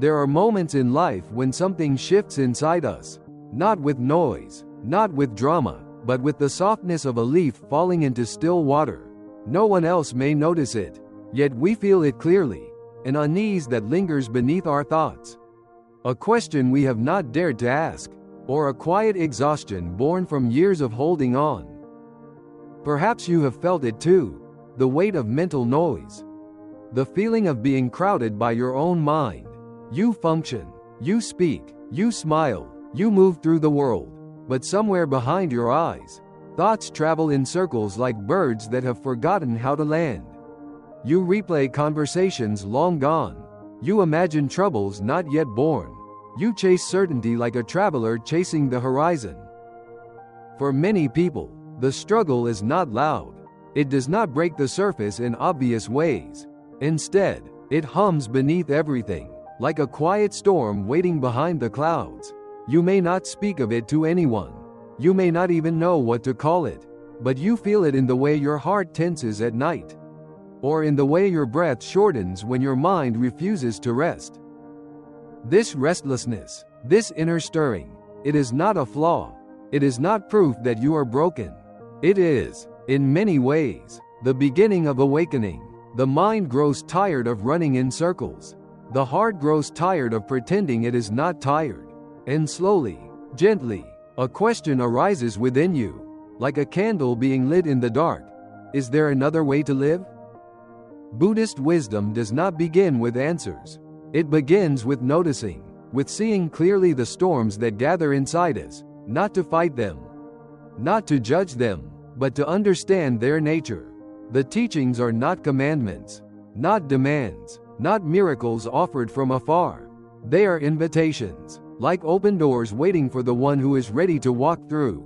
There are moments in life when something shifts inside us, not with noise, not with drama, but with the softness of a leaf falling into still water. No one else may notice it, yet we feel it clearly, an unease that lingers beneath our thoughts. A question we have not dared to ask, or a quiet exhaustion born from years of holding on. Perhaps you have felt it too, the weight of mental noise. The feeling of being crowded by your own mind. You function, you speak, you smile, you move through the world, but somewhere behind your eyes, thoughts travel in circles like birds that have forgotten how to land. You replay conversations long gone. You imagine troubles not yet born. You chase certainty like a traveler chasing the horizon. For many people, the struggle is not loud. It does not break the surface in obvious ways. Instead, it hums beneath everything, like a quiet storm waiting behind the clouds. You may not speak of it to anyone. You may not even know what to call it, but you feel it in the way your heart tenses at night, or in the way your breath shortens when your mind refuses to rest. This restlessness, this inner stirring, it is not a flaw. It is not proof that you are broken. It is, in many ways, the beginning of awakening. The mind grows tired of running in circles. The heart grows tired of pretending it is not tired. And slowly, gently, a question arises within you, like a candle being lit in the dark. Is there another way to live? Buddhist wisdom does not begin with answers. It begins with noticing, with seeing clearly the storms that gather inside us, not to fight them, not to judge them, but to understand their nature. The teachings are not commandments, not demands, not miracles offered from afar. They are invitations, like open doors waiting for the one who is ready to walk through.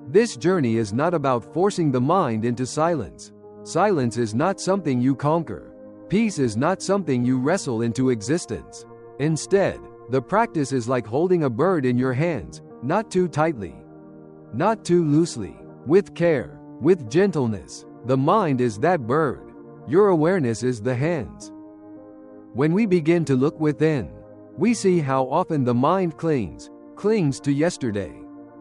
This journey is not about forcing the mind into silence. Silence is not something you conquer. Peace is not something you wrestle into existence. Instead, the practice is like holding a bird in your hands, not too tightly, not too loosely, with care, with gentleness. The mind is that bird. Your awareness is the hands. When we begin to look within, we see how often the mind clings to yesterday,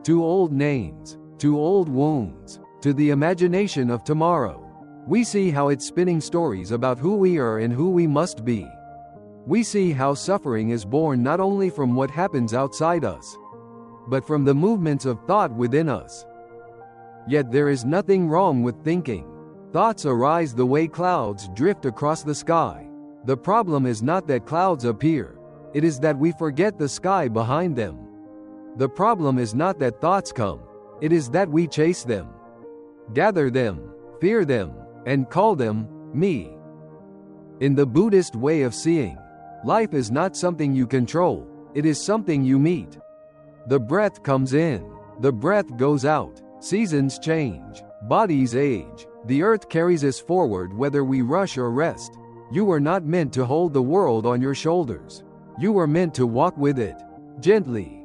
to old names, to old wounds, to the imagination of tomorrow. We see how it's spinning stories about who we are and who we must be. We see how suffering is born not only from what happens outside us, but from the movements of thought within us. Yet there is nothing wrong with thinking. Thoughts arise the way clouds drift across the sky. The problem is not that clouds appear. It is that we forget the sky behind them. The problem is not that thoughts come. It is that we chase them, gather them, fear them, and call them me. In the Buddhist way of seeing, life is not something you control. It is something you meet. The breath comes in, the breath goes out. Seasons change, bodies age. The earth carries us forward whether we rush or rest. You were not meant to hold the world on your shoulders. You were meant to walk with it, gently.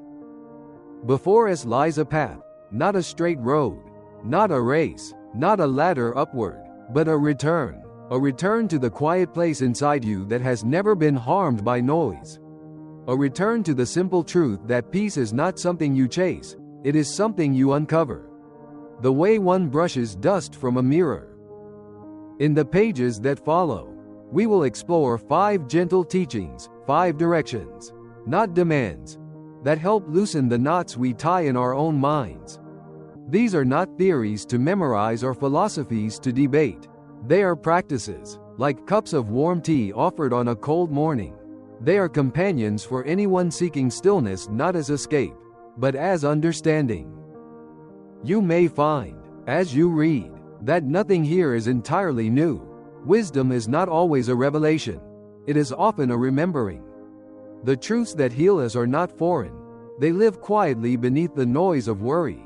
Before us lies a path, not a straight road, not a race, not a ladder upward, but a return to the quiet place inside you that has never been harmed by noise. A return to the simple truth that peace is not something you chase, it is something you uncover. The way one brushes dust from a mirror. In the pages that follow, we will explore 5 gentle teachings, 5 directions, not demands, that help loosen the knots we tie in our own minds. These are not theories to memorize or philosophies to debate. They are practices, like cups of warm tea offered on a cold morning. They are companions for anyone seeking stillness not as escape, but as understanding. You may find, as you read, that nothing here is entirely new. Wisdom is not always a revelation. It is often a remembering. The truths that heal us are not foreign. They live quietly beneath the noise of worry,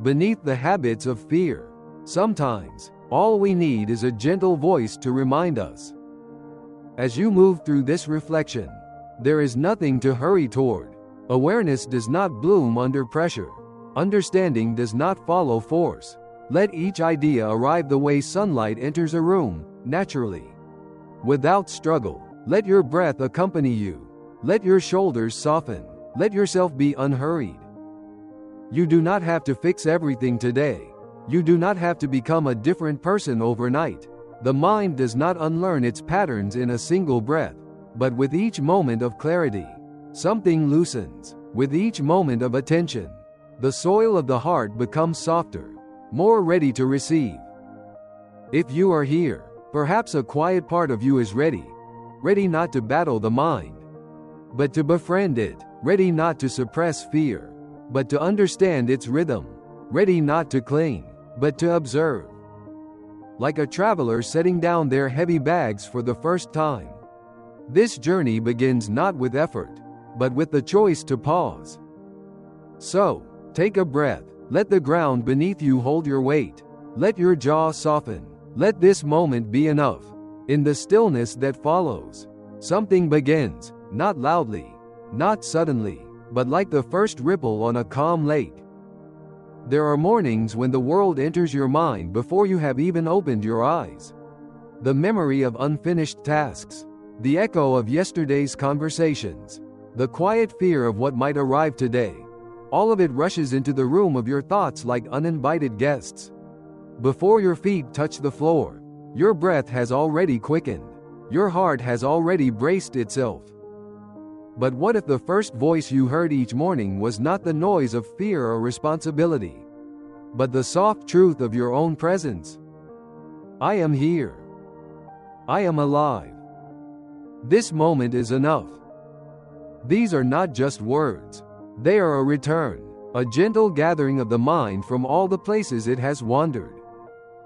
beneath the habits of fear. Sometimes, all we need is a gentle voice to remind us. As you move through this reflection, there is nothing to hurry toward. Awareness does not bloom under pressure. Understanding does not follow force. Let each idea arrive the way sunlight enters a room, naturally, without struggle. Let your breath accompany you. Let your shoulders soften. Let yourself be unhurried. You do not have to fix everything today. You do not have to become a different person overnight. The mind does not unlearn its patterns in a single breath. But with each moment of clarity, something loosens. With each moment of attention, the soil of the heart becomes softer, more ready to receive. If you are here, perhaps a quiet part of you is ready. Ready not to battle the mind, but to befriend it. Ready not to suppress fear, but to understand its rhythm. Ready not to cling, but to observe. Like a traveler setting down their heavy bags for the first time. This journey begins not with effort, but with the choice to pause. So, take a breath. Let the ground beneath you hold your weight. Let your jaw soften. Let this moment be enough. In the stillness that follows, something begins, not loudly, not suddenly, but like the first ripple on a calm lake. There are mornings when the world enters your mind before you have even opened your eyes. The memory of unfinished tasks, the echo of yesterday's conversations, the quiet fear of what might arrive today. All of it rushes into the room of your thoughts like uninvited guests. Before your feet touch the floor, your breath has already quickened. Your heart has already braced itself. But what if the first voice you heard each morning was not the noise of fear or responsibility, but the soft truth of your own presence? I am here. I am alive. This moment is enough. These are not just words. They are a return, a gentle gathering of the mind from all the places it has wandered.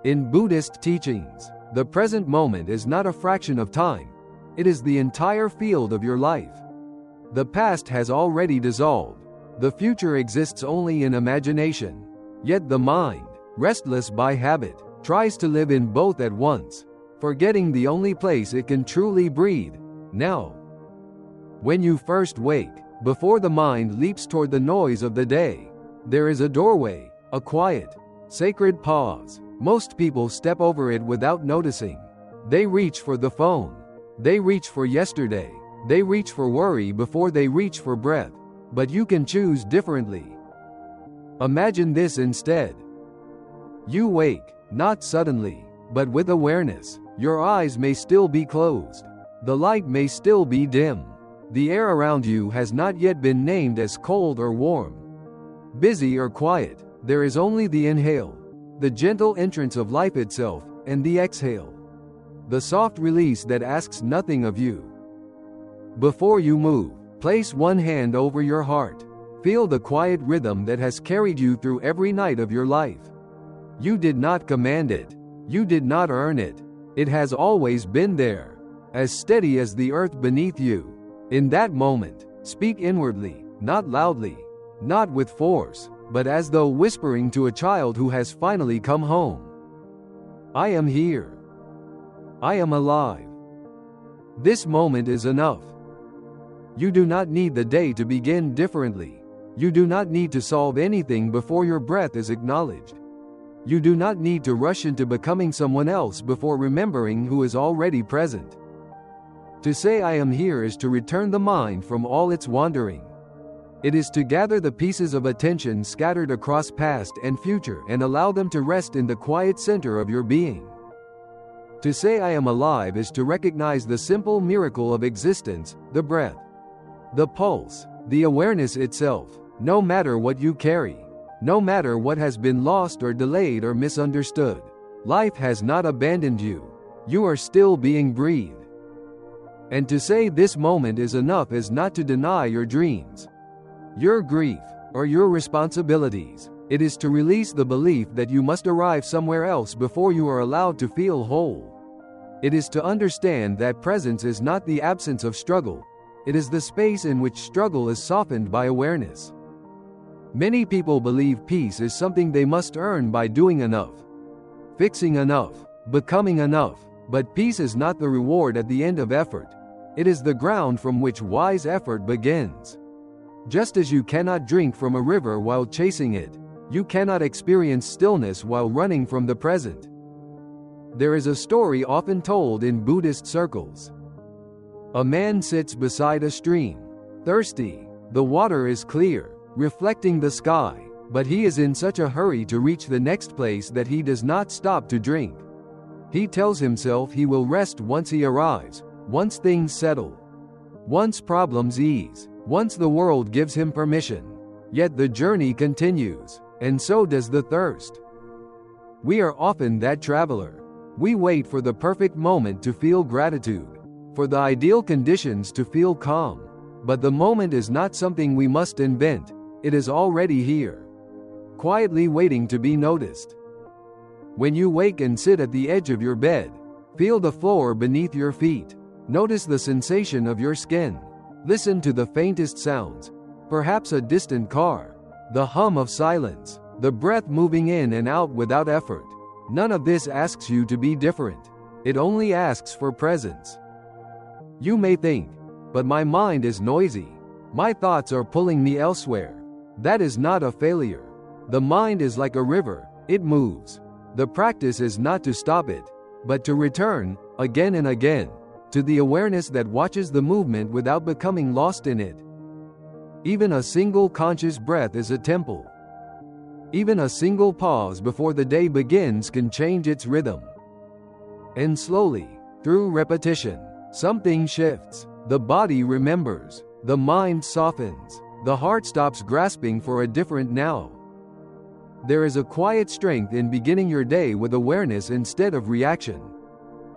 In Buddhist teachings, the present moment is not a fraction of time. It is the entire field of your life. The past has already dissolved. The future exists only in imagination. Yet the mind, restless by habit, tries to live in both at once, forgetting the only place it can truly breathe, now. When you first wake, before the mind leaps toward the noise of the day, there is a doorway, a quiet, sacred pause. Most people step over it without noticing. They reach for the phone. They reach for yesterday. They reach for worry before they reach for breath. But you can choose differently. Imagine this instead. You wake, not suddenly, but with awareness. Your eyes may still be closed. The light may still be dim. The air around you has not yet been named as cold or warm, busy or quiet. There is only the inhale, the gentle entrance of life itself, and the exhale, the soft release that asks nothing of you. Before you move, place one hand over your heart. Feel the quiet rhythm that has carried you through every night of your life. You did not command it. You did not earn it. It has always been there, as steady as the earth beneath you. In that moment, speak inwardly, not loudly, not with force, but as though whispering to a child who has finally come home. I am here. I am alive. This moment is enough. You do not need the day to begin differently. You do not need to solve anything before your breath is acknowledged. You do not need to rush into becoming someone else before remembering who is already present. To say I am here is to return the mind from all its wandering. It is to gather the pieces of attention scattered across past and future and allow them to rest in the quiet center of your being. To say I am alive is to recognize the simple miracle of existence, the breath, the pulse, the awareness itself. No matter what you carry, no matter what has been lost or delayed or misunderstood, life has not abandoned you. You are still being breathed. And to say this moment is enough is not to deny your dreams, your grief, or your responsibilities. It is to release the belief that you must arrive somewhere else before you are allowed to feel whole. It is to understand that presence is not the absence of struggle. It is the space in which struggle is softened by awareness. Many people believe peace is something they must earn by doing enough, fixing enough, becoming enough. But peace is not the reward at the end of effort. It is the ground from which wise effort begins. Just as you cannot drink from a river while chasing it, you cannot experience stillness while running from the present. There is a story often told in Buddhist circles. A man sits beside a stream, thirsty. The water is clear, reflecting the sky, but he is in such a hurry to reach the next place that he does not stop to drink. He tells himself he will rest once he arrives, once things settle, once problems ease, once the world gives him permission. Yet the journey continues, and so does the thirst. We are often that traveler. We wait for the perfect moment to feel gratitude, for the ideal conditions to feel calm. But the moment is not something we must invent, it is already here, quietly waiting to be noticed. When you wake and sit at the edge of your bed, feel the floor beneath your feet. Notice the sensation of your skin. Listen to the faintest sounds, perhaps a distant car, the hum of silence, the breath moving in and out without effort. None of this asks you to be different. It only asks for presence. You may think, but my mind is noisy. My thoughts are pulling me elsewhere. That is not a failure. The mind is like a river, it moves. The practice is not to stop it, but to return, again and again, to the awareness that watches the movement without becoming lost in it. Even a single conscious breath is a temple. Even a single pause before the day begins can change its rhythm. And slowly, through repetition, something shifts. The body remembers, the mind softens, the heart stops grasping for a different now. There is a quiet strength in beginning your day with awareness instead of reaction.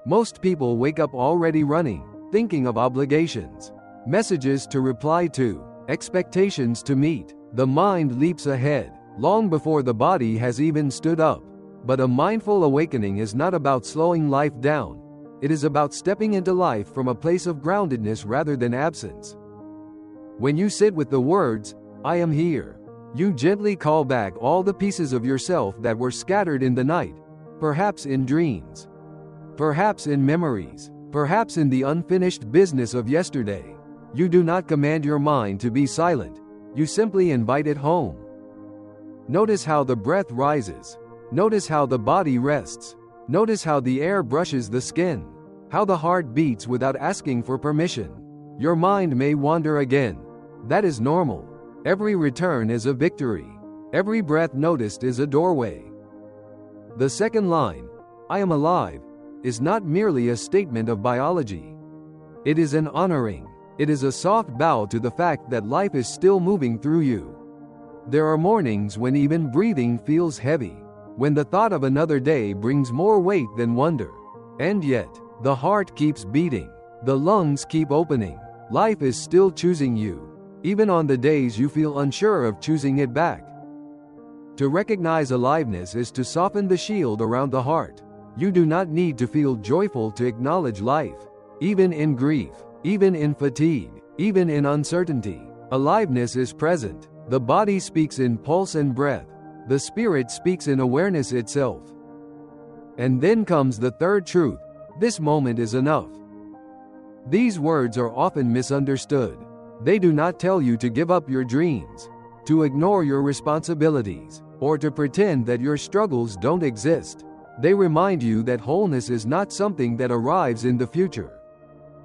Most people wake up already running, thinking of obligations, messages to reply to, expectations to meet. The mind leaps ahead, long before the body has even stood up. But a mindful awakening is not about slowing life down. It is about stepping into life from a place of groundedness rather than absence. When you sit with the words, "I am here," you gently call back all the pieces of yourself that were scattered in the night, perhaps in dreams, perhaps in memories, perhaps in the unfinished business of yesterday. You do not command your mind to be silent, you simply invite it home. Notice how the breath rises. Notice how the body rests. Notice how the air brushes the skin, how the heart beats without asking for permission. Your mind may wander again. That is normal. Every return is a victory. Every breath noticed is a doorway. The second line, "I am alive," is not merely a statement of biology. It is an honoring. It is a soft bow to the fact that life is still moving through you. There are mornings when even breathing feels heavy, when the thought of another day brings more weight than wonder. And yet, the heart keeps beating, the lungs keep opening. Life is still choosing you, even on the days you feel unsure of choosing it back. To recognize aliveness is to soften the shield around the heart. You do not need to feel joyful to acknowledge life. Even in grief, even in fatigue, even in uncertainty, aliveness is present. The body speaks in pulse and breath. The spirit speaks in awareness itself. And then comes the third truth: this moment is enough. These words are often misunderstood. They do not tell you to give up your dreams, to ignore your responsibilities, or to pretend that your struggles don't exist. They remind you that wholeness is not something that arrives in the future.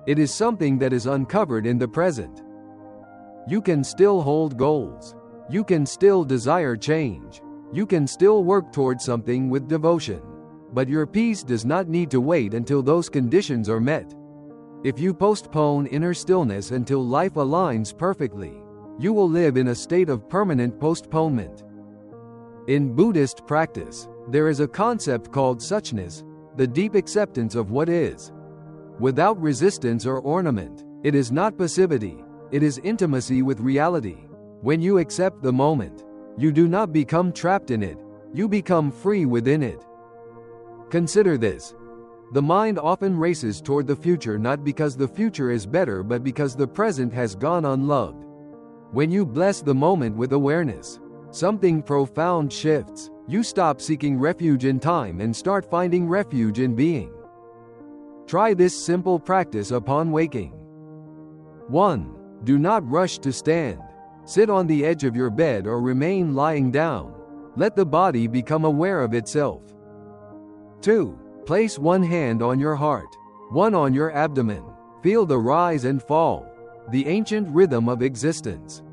It is something that is uncovered in the present. You can still hold goals. You can still desire change. You can still work towards something with devotion. But your peace does not need to wait until those conditions are met. If you postpone inner stillness until life aligns perfectly, you will live in a state of permanent postponement. In Buddhist practice, there is a concept called suchness, the deep acceptance of what is. Without resistance or ornament, it is not passivity, it is intimacy with reality. When you accept the moment, you do not become trapped in it, you become free within it. Consider this. The mind often races toward the future not because the future is better but because the present has gone unloved. When you bless the moment with awareness, something profound shifts. You stop seeking refuge in time and start finding refuge in being. Try this simple practice upon waking. 1. Do not rush to stand. Sit on the edge of your bed or remain lying down. Let the body become aware of itself. 2. Place one hand on your heart, one on your abdomen. Feel the rise and fall, the ancient rhythm of existence.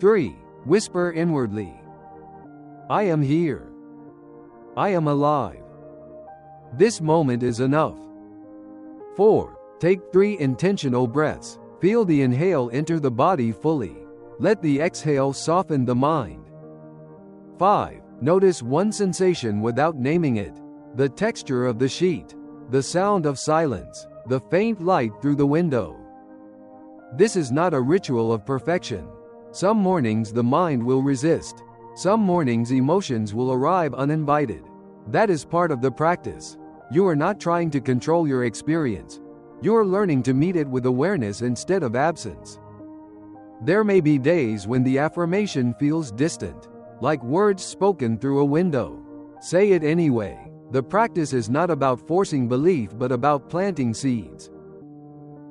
3. Whisper inwardly. I am here. I am alive. This moment is enough. 4. Take 3 intentional breaths. Feel the inhale enter the body fully. Let the exhale soften the mind. 5. Notice one sensation without naming it. The texture of the sheet. The sound of silence. The faint light through the window. This is not a ritual of perfection. Some mornings the mind will resist. Some mornings emotions will arrive uninvited. That is part of the practice. You are not trying to control your experience. You are learning to meet it with awareness instead of absence. There may be days when the affirmation feels distant, like words spoken through a window. Say it anyway. The practice is not about forcing belief but about planting seeds.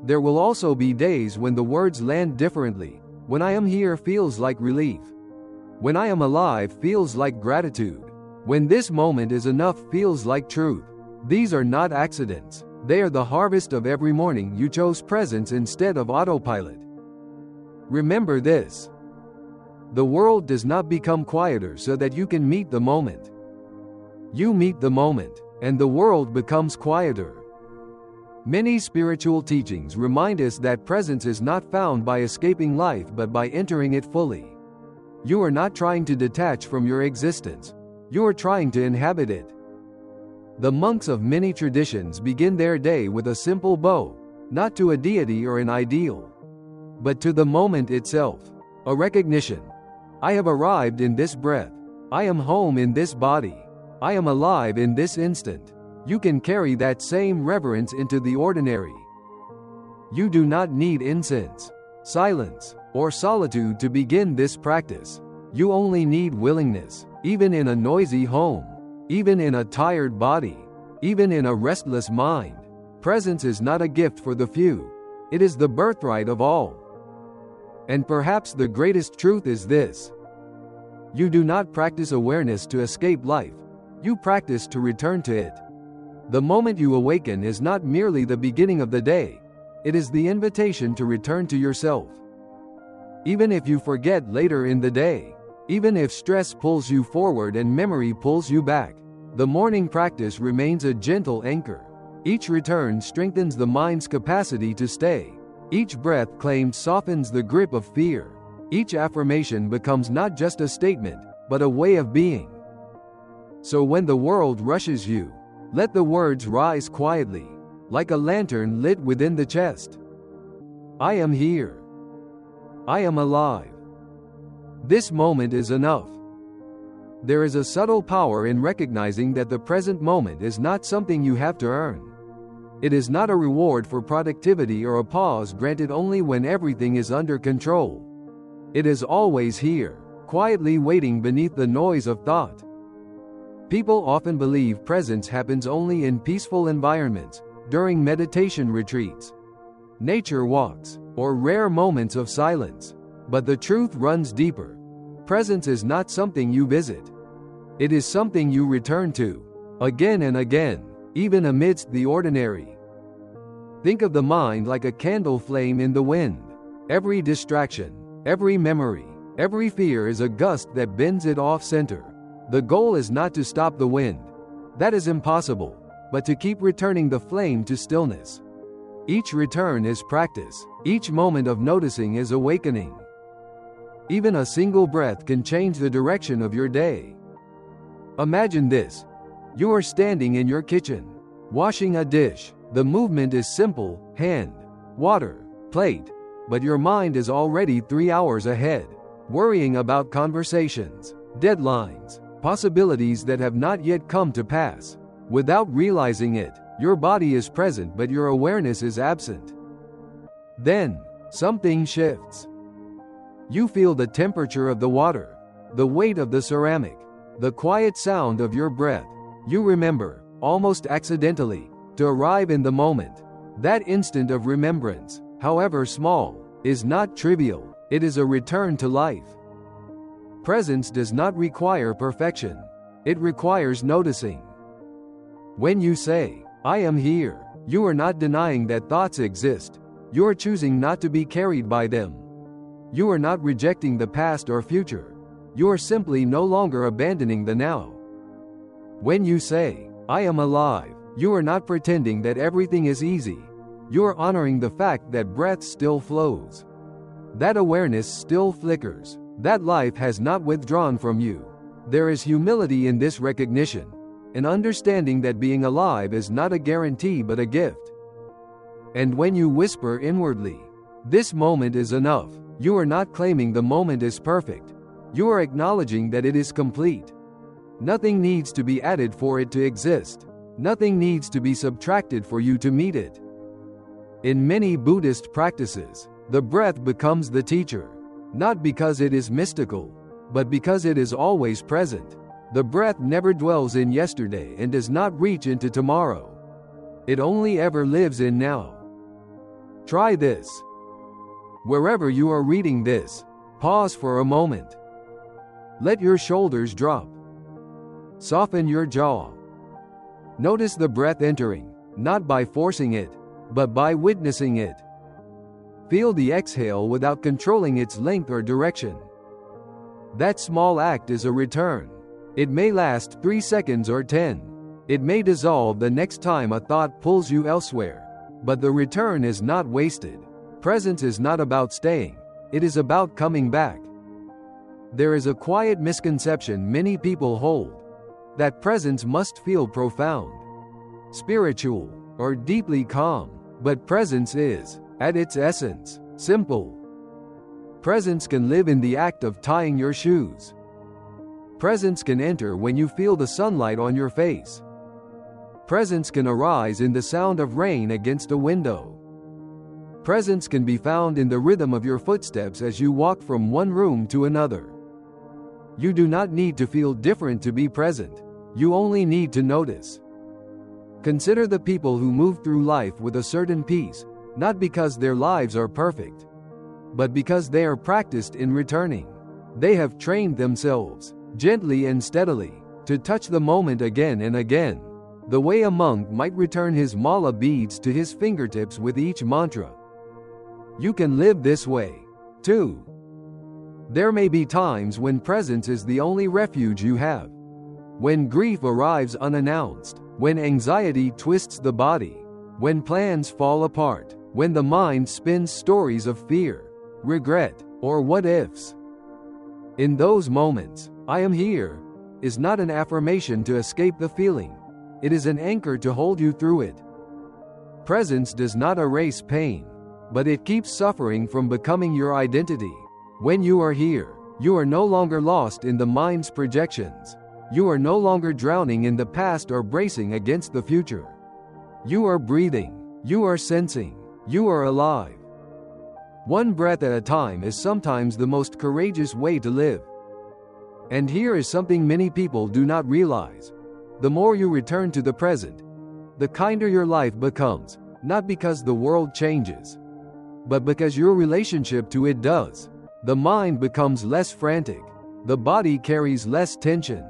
There will also be days when the words land differently. When I am here feels like relief. When I am alive feels like gratitude. When this moment is enough feels like truth. These are not accidents. They are the harvest of every morning you chose presence instead of autopilot. Remember this. The world does not become quieter so that you can meet the moment. You meet the moment, and the world becomes quieter. Many spiritual teachings remind us that presence is not found by escaping life but by entering it fully. You are not trying to detach from your existence. You are trying to inhabit it. The monks of many traditions begin their day with a simple bow, not to a deity or an ideal, but to the moment itself. A recognition. I have arrived in this breath. I am home in this body. I am alive in this instant. You can carry that same reverence into the ordinary. You do not need incense, silence, or solitude to begin this practice. You only need willingness, even in a noisy home, even in a tired body, even in a restless mind. Presence is not a gift for the few. It is the birthright of all. And perhaps the greatest truth is this. You do not practice awareness to escape life. You practice to return to it. The moment you awaken is not merely the beginning of the day. It is the invitation to return to yourself. Even if you forget later in the day, even if stress pulls you forward and memory pulls you back, the morning practice remains a gentle anchor. Each return strengthens the mind's capacity to stay. Each breath claimed softens the grip of fear. Each affirmation becomes not just a statement, but a way of being. So when the world rushes you, let the words rise quietly, like a lantern lit within the chest. I am here. I am alive. This moment is enough. There is a subtle power in recognizing that the present moment is not something you have to earn. It is not a reward for productivity or a pause granted only when everything is under control. It is always here, quietly waiting beneath the noise of thought. People often believe presence happens only in peaceful environments, during meditation retreats, nature walks, or rare moments of silence. But the truth runs deeper. Presence is not something you visit. It is something you return to, again and again, even amidst the ordinary. Think of the mind like a candle flame in the wind. Every distraction, every memory, every fear is a gust that bends it off-center. The goal is not to stop the wind. That is impossible, but to keep returning the flame to stillness. Each return is practice. Each moment of noticing is awakening. Even a single breath can change the direction of your day. Imagine this. You are standing in your kitchen, washing a dish. The movement is simple, hand, water, plate, but your mind is already 3 hours ahead, worrying about conversations, deadlines, possibilities that have not yet come to pass. Without realizing it, your body is present but your awareness is absent. Then, something shifts. You feel the temperature of the water, the weight of the ceramic, the quiet sound of your breath. You remember, almost accidentally, to arrive in the moment. That instant of remembrance, however small, is not trivial. It is a return to life. Presence does not require perfection. It requires noticing. When you say, I am here, You are not denying that thoughts exist. You are choosing not to be carried by them. You are not rejecting the past or future. You are simply no longer abandoning the now. When you say, I am alive, you are not pretending that everything is easy. You are honoring the fact that breath still flows, that awareness still flickers, that life has not withdrawn from you. There is humility in this recognition, an understanding that being alive is not a guarantee but a gift. And when you whisper inwardly, this moment is enough, you are not claiming the moment is perfect. You are acknowledging that it is complete. Nothing needs to be added for it to exist. Nothing needs to be subtracted for you to meet it. In many Buddhist practices, the breath becomes the teacher, not because it is mystical, but because it is always present. The breath never dwells in yesterday and does not reach into tomorrow. It only ever lives in now. Try this. Wherever you are reading this, pause for a moment. Let your shoulders drop. Soften your jaw. Notice the breath entering, not by forcing it, but by witnessing it. Feel the exhale without controlling its length or direction. That small act is a return. It may last 3 seconds or 10. It may dissolve the next time a thought pulls you elsewhere. But the return is not wasted. Presence is not about staying. It is about coming back. There is a quiet misconception many people hold, that presence must feel profound, spiritual, or deeply calm. But presence is, at its essence, simple. Presence can live in the act of tying your shoes. Presence can enter when you feel the sunlight on your face. Presence can arise in the sound of rain against a window. Presence can be found in the rhythm of your footsteps as you walk from one room to another. You do not need to feel different to be present. You only need to notice. Consider the people who move through life with a certain peace, not because their lives are perfect, but because they are practiced in returning. They have trained themselves, gently and steadily, to touch the moment again and again, the way a monk might return his mala beads to his fingertips with each mantra. You can live this way, too. There may be times when presence is the only refuge you have. When grief arrives unannounced, when anxiety twists the body, when plans fall apart, when the mind spins stories of fear, regret, or what-ifs. In those moments, I am here, is not an affirmation to escape the feeling. It is an anchor to hold you through it. Presence does not erase pain, but it keeps suffering from becoming your identity. When you are here, you are no longer lost in the mind's projections. You are no longer drowning in the past or bracing against the future. You are breathing. You are sensing. You are alive. One breath at a time is sometimes the most courageous way to live. And here is something many people do not realize. The more you return to the present, the kinder your life becomes, not because the world changes, but because your relationship to it does. The mind becomes less frantic. The body carries less tension.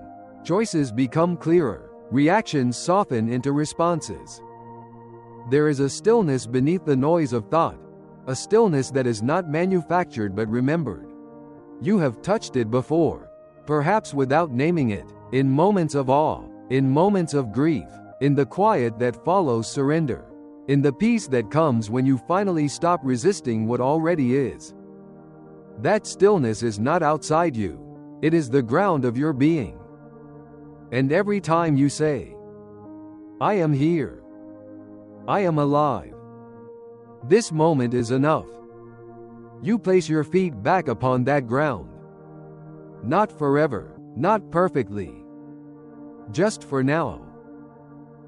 Choices become clearer. Reactions soften into responses. There is a stillness beneath the noise of thought, a stillness that is not manufactured but remembered. You have touched it before, perhaps without naming it, in moments of awe, in moments of grief, in the quiet that follows surrender, in the peace that comes when you finally stop resisting what already is. That stillness is not outside you. It is the ground of your being. And every time you say, I am here, I am alive, this moment is enough, you place your feet back upon that ground. Not forever, not perfectly, just for now.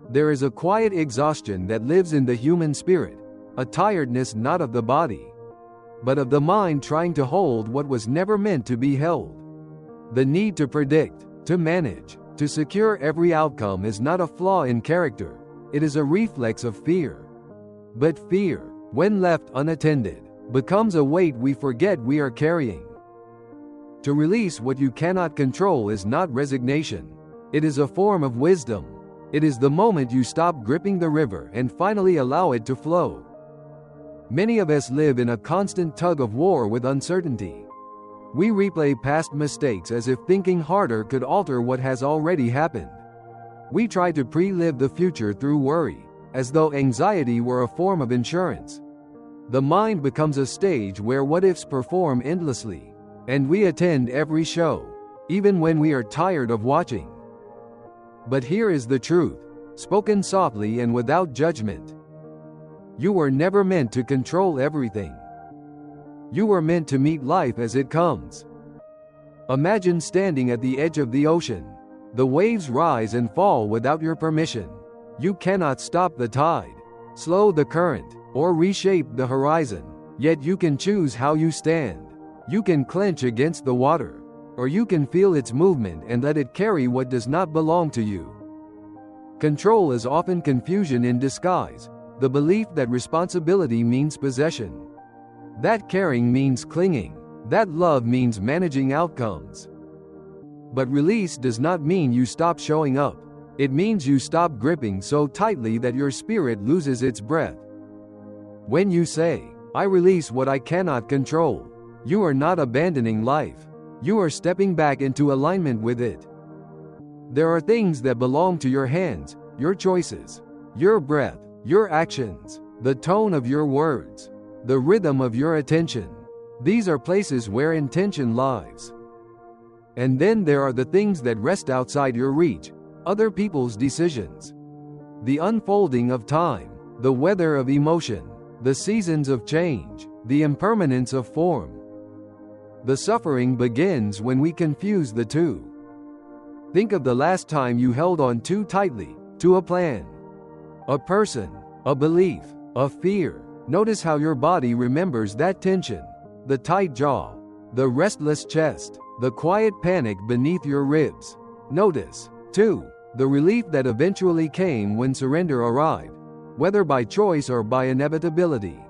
There is a quiet exhaustion that lives in the human spirit, a tiredness not of the body, but of the mind trying to hold what was never meant to be held. The need to predict, to manage, to secure every outcome is not a flaw in character, it is a reflex of fear. But fear, when left unattended, becomes a weight we forget we are carrying. To release what you cannot control is not resignation, it is a form of wisdom. It is the moment you stop gripping the river and finally allow it to flow. Many of us live in a constant tug of war with uncertainty. We replay past mistakes as if thinking harder could alter what has already happened. We try to pre-live the future through worry, as though anxiety were a form of insurance. The mind becomes a stage where what-ifs perform endlessly, and we attend every show, even when we are tired of watching. But here is the truth, spoken softly and without judgment. You were never meant to control everything. You were meant to meet life as it comes. Imagine standing at the edge of the ocean. The waves rise and fall without your permission. You cannot stop the tide, slow the current, or reshape the horizon. Yet you can choose how you stand. You can clench against the water, or you can feel its movement and let it carry what does not belong to you. Control is often confusion in disguise, the belief that responsibility means possession, that caring means clinging, that love means managing outcomes. But release does not mean you stop showing up. It means you stop gripping so tightly that your spirit loses its breath. When you say, "I release what I cannot control," you are not abandoning life. You are stepping back into alignment with it. There are things that belong to your hands, your choices, your breath, your actions, the tone of your words, the rhythm of your attention. These are places where intention lies. And then there are the things that rest outside your reach, other people's decisions, the unfolding of time, the weather of emotion, the seasons of change, the impermanence of form. The suffering begins when we confuse the two. Think of the last time you held on too tightly to a plan, a person, a belief, a fear. Notice how your body remembers that tension, the tight jaw, the restless chest, the quiet panic beneath your ribs. Notice, too, the relief that eventually came when surrender arrived, whether by choice or by inevitability.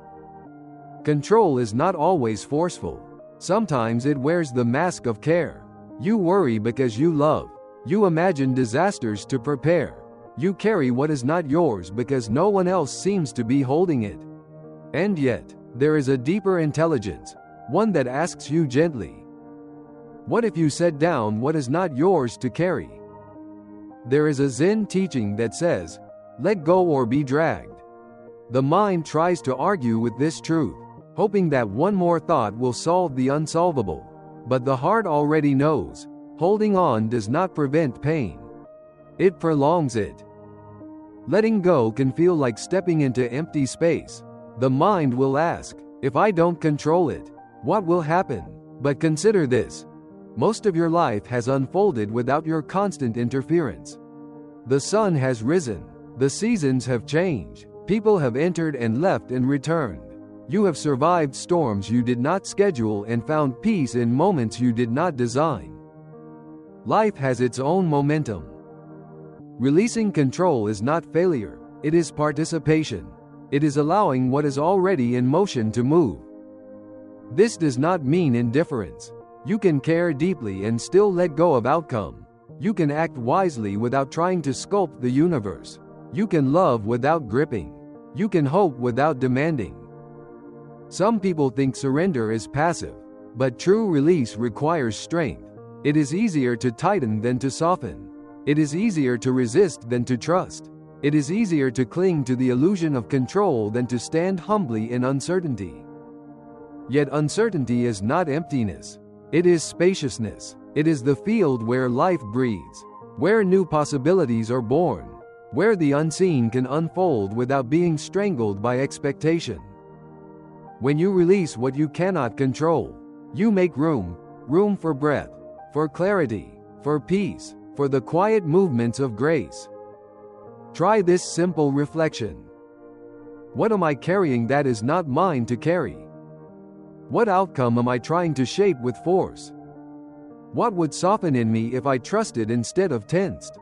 Control is not always forceful. Sometimes it wears the mask of care. You worry because you love. You imagine disasters to prepare. You carry what is not yours because no one else seems to be holding it. And yet, there is a deeper intelligence, one that asks you gently, what if you set down what is not yours to carry? There is a Zen teaching that says, let go or be dragged. The mind tries to argue with this truth, hoping that one more thought will solve the unsolvable. But the heart already knows, holding on does not prevent pain. It prolongs it. Letting go can feel like stepping into empty space. The mind will ask, if I don't control it, what will happen? But consider this. Most of your life has unfolded without your constant interference. The sun has risen. The seasons have changed. People have entered and left and returned. You have survived storms you did not schedule and found peace in moments you did not design. Life has its own momentum. Releasing control is not failure, it is participation. It is allowing what is already in motion to move. This does not mean indifference. You can care deeply and still let go of outcome. You can act wisely without trying to sculpt the universe. You can love without gripping. You can hope without demanding. Some people think surrender is passive, but true release requires strength. It is easier to tighten than to soften. It is easier to resist than to trust. It is easier to cling to the illusion of control than to stand humbly in uncertainty. Yet uncertainty is not emptiness. It is spaciousness. It is the field where life breathes, where new possibilities are born, where the unseen can unfold without being strangled by expectation. When you release what you cannot control, you make room for breath, for clarity, for peace, for the quiet movements of grace. Try this simple reflection. What am I carrying that is not mine to carry? What outcome am I trying to shape with force? What would soften in me if I trusted instead of tensed?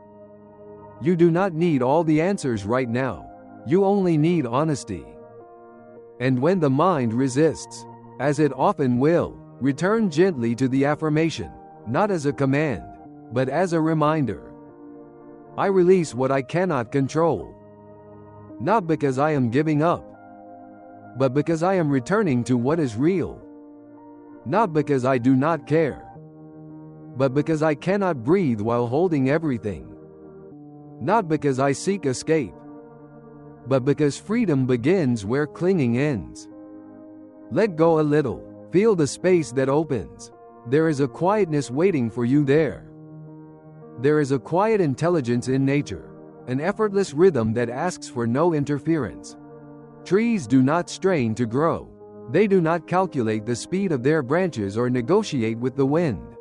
You do not need all the answers right now. You only need honesty. And when the mind resists, as it often will, return gently to the affirmation, not as a command, but as a reminder. I release what I cannot control. Not because I am giving up, but because I am returning to what is real. Not because I do not care, but because I cannot breathe while holding everything. Not because I seek escape, but because freedom begins where clinging ends. Let go a little. Feel the space that opens. There is a quietness waiting for you there. There is a quiet intelligence in nature, an effortless rhythm that asks for no interference. Trees do not strain to grow. They do not calculate the speed of their branches or negotiate with the wind.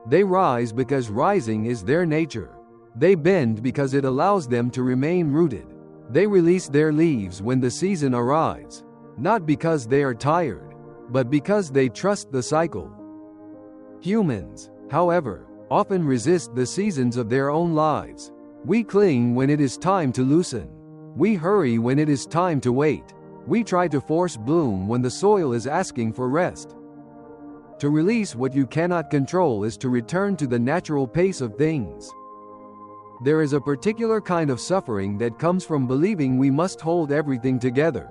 They rise because rising is their nature. They bend because it allows them to remain rooted. They release their leaves when the season arrives, not because they are tired, but because they trust the cycle. Humans, however, often resist the seasons of their own lives. We cling when it is time to loosen. We hurry when it is time to wait. We try to force bloom when the soil is asking for rest. To release what you cannot control is to return to the natural pace of things. There is a particular kind of suffering that comes from believing we must hold everything together.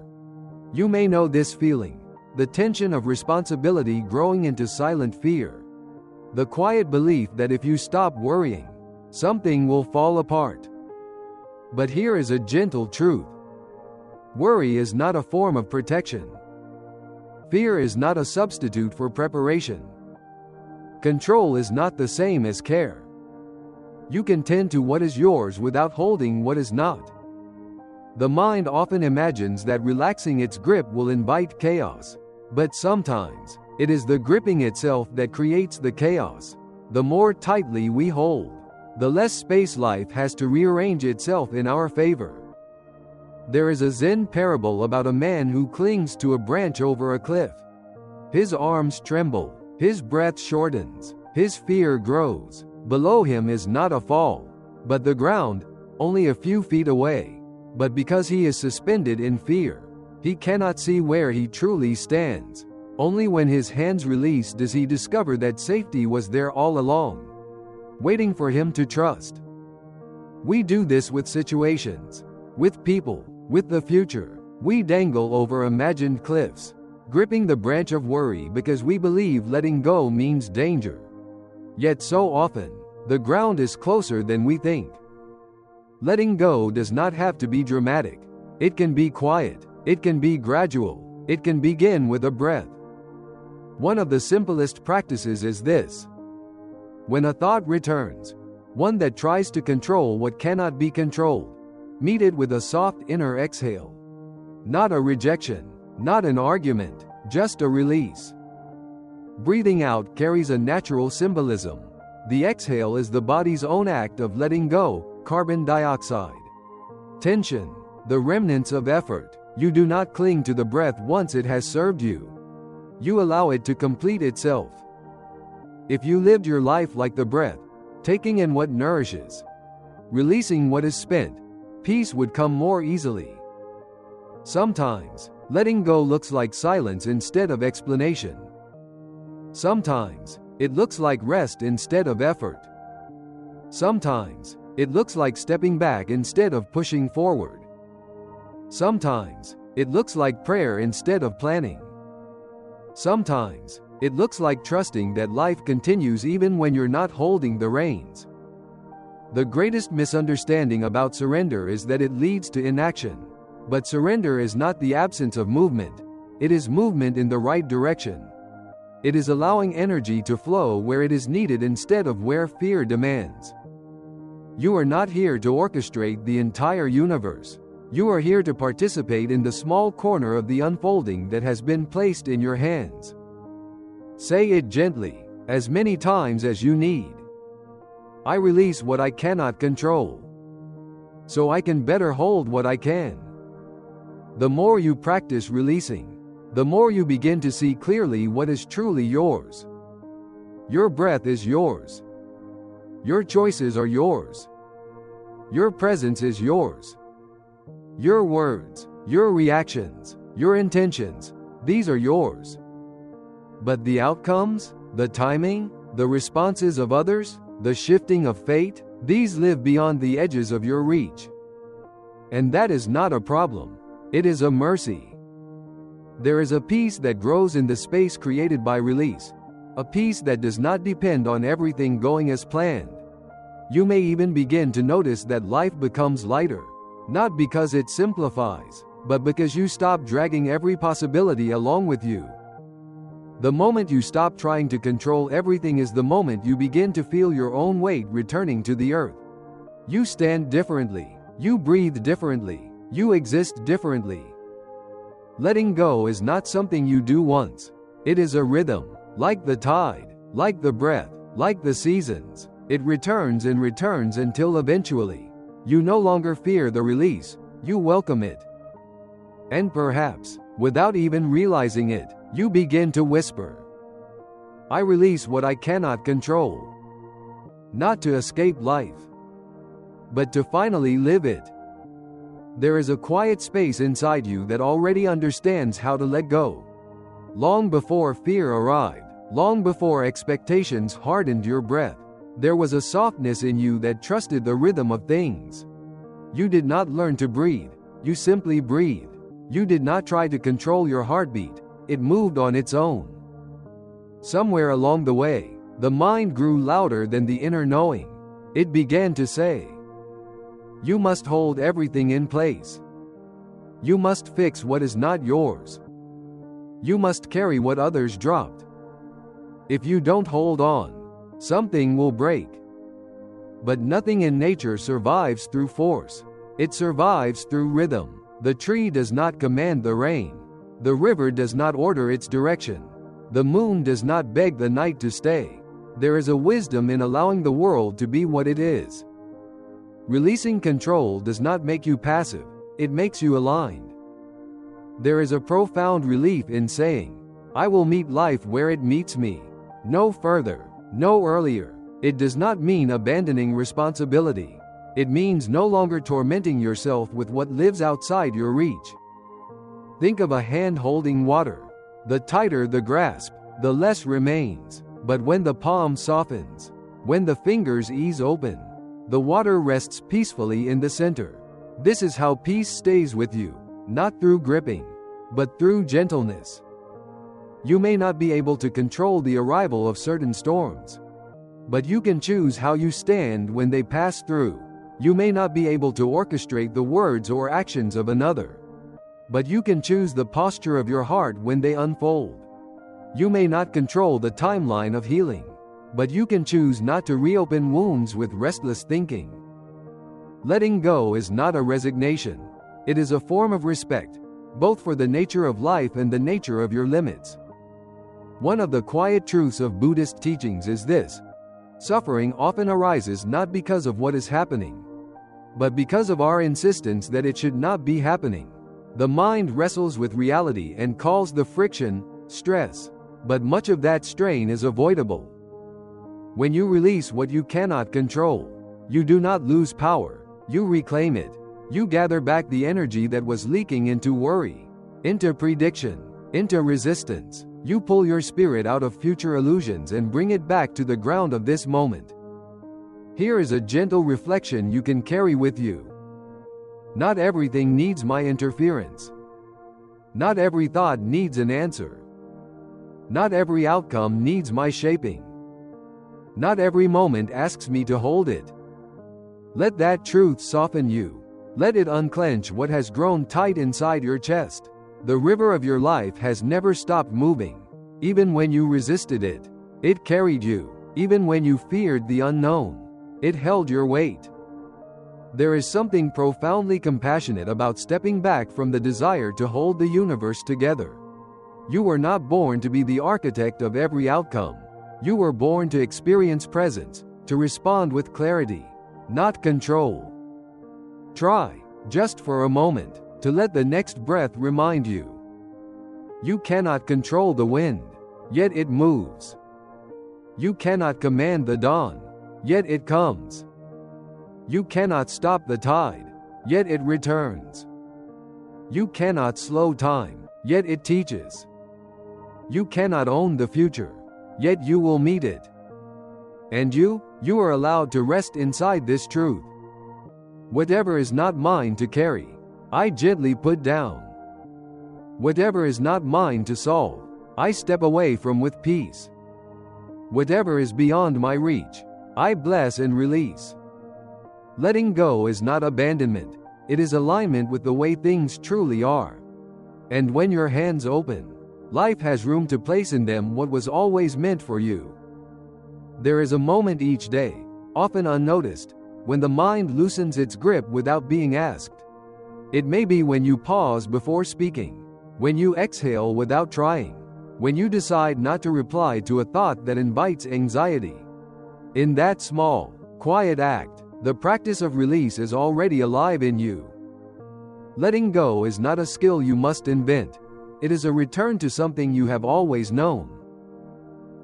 You may know this feeling, the tension of responsibility growing into silent fear. The quiet belief that if you stop worrying, something will fall apart. But here is a gentle truth. Worry is not a form of protection. Fear is not a substitute for preparation. Control is not the same as care. You can tend to what is yours without holding what is not. The mind often imagines that relaxing its grip will invite chaos, but sometimes it is the gripping itself that creates the chaos. The more tightly we hold, the less space life has to rearrange itself in our favor. There is a Zen parable about a man who clings to a branch over a cliff. His arms tremble, his breath shortens, his fear grows. Below him is not a fall, but the ground, only a few feet away. But because he is suspended in fear, he cannot see where he truly stands. Only when his hands release does he discover that safety was there all along, waiting for him to trust. We do this with situations, with people, with the future. We dangle over imagined cliffs, gripping the branch of worry because we believe letting go means danger. Yet so often, the ground is closer than we think. Letting go does not have to be dramatic. It can be quiet, it can be gradual, it can begin with a breath. One of the simplest practices is this. When a thought returns, one that tries to control what cannot be controlled, meet it with a soft inner exhale. Not a rejection, not an argument, just a release. Breathing out carries a natural symbolism. The exhale is the body's own act of letting go, carbon dioxide. Tension, the remnants of effort. You do not cling to the breath once it has served you. You allow it to complete itself. If you lived your life like the breath, taking in what nourishes, releasing what is spent, peace would come more easily. Sometimes, letting go looks like silence instead of explanation. Sometimes, it looks like rest instead of effort. Sometimes, it looks like stepping back instead of pushing forward. Sometimes, it looks like prayer instead of planning. Sometimes, it looks like trusting that life continues even when you're not holding the reins. The greatest misunderstanding about surrender is that it leads to inaction. But surrender is not the absence of movement. It is movement in the right direction. It is allowing energy to flow where it is needed instead of where fear demands. You are not here to orchestrate the entire universe. You are here to participate in the small corner of the unfolding that has been placed in your hands. Say it gently, as many times as you need. I release what I cannot control, so I can better hold what I can. The more you practice releasing, the more you begin to see clearly what is truly yours. Your breath is yours. Your choices are yours. Your presence is yours. Your words, your reactions, your intentions, these are yours. But the outcomes, the timing, the responses of others, the shifting of fate, These live beyond the edges of your reach. And that is not a problem. It is a mercy. There is a peace that grows in the space created by release. A peace that does not depend on everything going as planned. You may even begin to notice that life becomes lighter. Not because it simplifies, but because you stop dragging every possibility along with you. The moment you stop trying to control everything is the moment you begin to feel your own weight returning to the earth. You stand differently. You breathe differently. You exist differently. Letting go is not something you do once. It is a rhythm, like the tide, like the breath, like the seasons. It returns and returns until eventually, you no longer fear the release, you welcome it. And perhaps, without even realizing it, you begin to whisper, I release what I cannot control. Not to escape life, but to finally live it. There is a quiet space inside you that already understands how to let go. Long before fear arrived, long before expectations hardened your breath, there was a softness in you that trusted the rhythm of things. You did not learn to breathe, you simply breathed. You did not try to control your heartbeat, it moved on its own. Somewhere along the way, the mind grew louder than the inner knowing. It began to say, you must hold everything in place. You must fix what is not yours. You must carry what others dropped. If you don't hold on, something will break. But nothing in nature survives through force. It survives through rhythm. The tree does not command the rain. The river does not order its direction. The moon does not beg the night to stay. There is a wisdom in allowing the world to be what it is. Releasing control does not make you passive, it makes you aligned. There is a profound relief in saying, I will meet life where it meets me. No further, no earlier. It does not mean abandoning responsibility. It means no longer tormenting yourself with what lives outside your reach. Think of a hand holding water. The tighter the grasp, the less remains. But when the palm softens, when the fingers ease open, the water rests peacefully in the center. This is how peace stays with you, not through gripping, but through gentleness. You may not be able to control the arrival of certain storms, but you can choose how you stand when they pass through. You may not be able to orchestrate the words or actions of another, but you can choose the posture of your heart when they unfold. You may not control the timeline of healing, but you can choose not to reopen wounds with restless thinking. Letting go is not a resignation. It is a form of respect, both for the nature of life and the nature of your limits. One of the quiet truths of Buddhist teachings is this: suffering often arises not because of what is happening, but because of our insistence that it should not be happening. The mind wrestles with reality and calls the friction stress, but much of that strain is avoidable. When you release what you cannot control, you do not lose power, you reclaim it. You gather back the energy that was leaking into worry, into prediction, into resistance. You pull your spirit out of future illusions and bring it back to the ground of this moment. Here is a gentle reflection you can carry with you. Not everything needs my interference. Not every thought needs an answer. Not every outcome needs my shaping. Not every moment asks me to hold it. Let that truth soften you. Let it unclench what has grown tight inside your chest. The river of your life has never stopped moving. Even when you resisted it, it carried you. Even when you feared the unknown, it held your weight. There is something profoundly compassionate about stepping back from the desire to hold the universe together. You were not born to be the architect of every outcome. You were born to experience presence, to respond with clarity, not control. Try, just for a moment, to let the next breath remind you. You cannot control the wind, yet it moves. You cannot command the dawn, yet it comes. You cannot stop the tide, yet it returns. You cannot slow time, yet it teaches. You cannot own the future, yet you will meet it. And You are allowed to rest inside this truth. Whatever is not mine to carry, I gently put down. Whatever is not mine to solve, I step away from with peace. Whatever is beyond my reach, I bless and release. Letting go is not abandonment, it is alignment with the way things truly are. And when your hands open, life has room to place in them what was always meant for you. There is a moment each day, often unnoticed, when the mind loosens its grip without being asked. It may be when you pause before speaking, when you exhale without trying, when you decide not to reply to a thought that invites anxiety. In that small, quiet act, the practice of release is already alive in you. Letting go is not a skill you must invent. It is a return to something you have always known.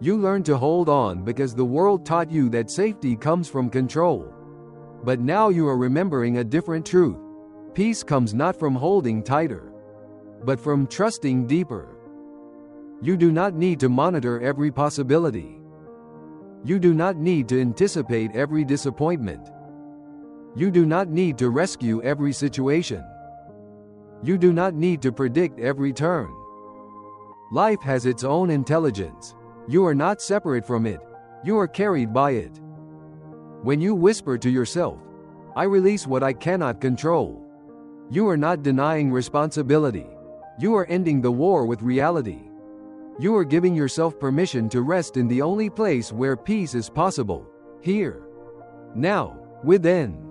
You learn to hold on because the world taught you that safety comes from control. But now you are remembering a different truth. Peace comes not from holding tighter, but from trusting deeper. You do not need to monitor every possibility. You do not need to anticipate every disappointment. You do not need to rescue every situation. You do not need to predict every turn. Life has its own intelligence. You are not separate from it. You are carried by it. When you whisper to yourself, I release what I cannot control, you are not denying responsibility. You are ending the war with reality. You are giving yourself permission to rest in the only place where peace is possible, here, now, within.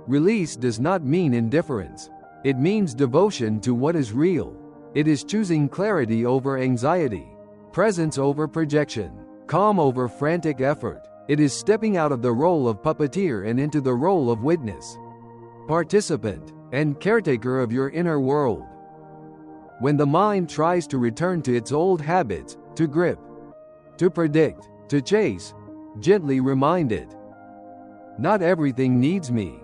Release does not mean indifference. It means devotion to what is real. It is choosing clarity over anxiety, presence over projection, calm over frantic effort. It is stepping out of the role of puppeteer and into the role of witness, participant, and caretaker of your inner world. When the mind tries to return to its old habits, to grip, to predict, to chase, gently remind it, not everything needs me.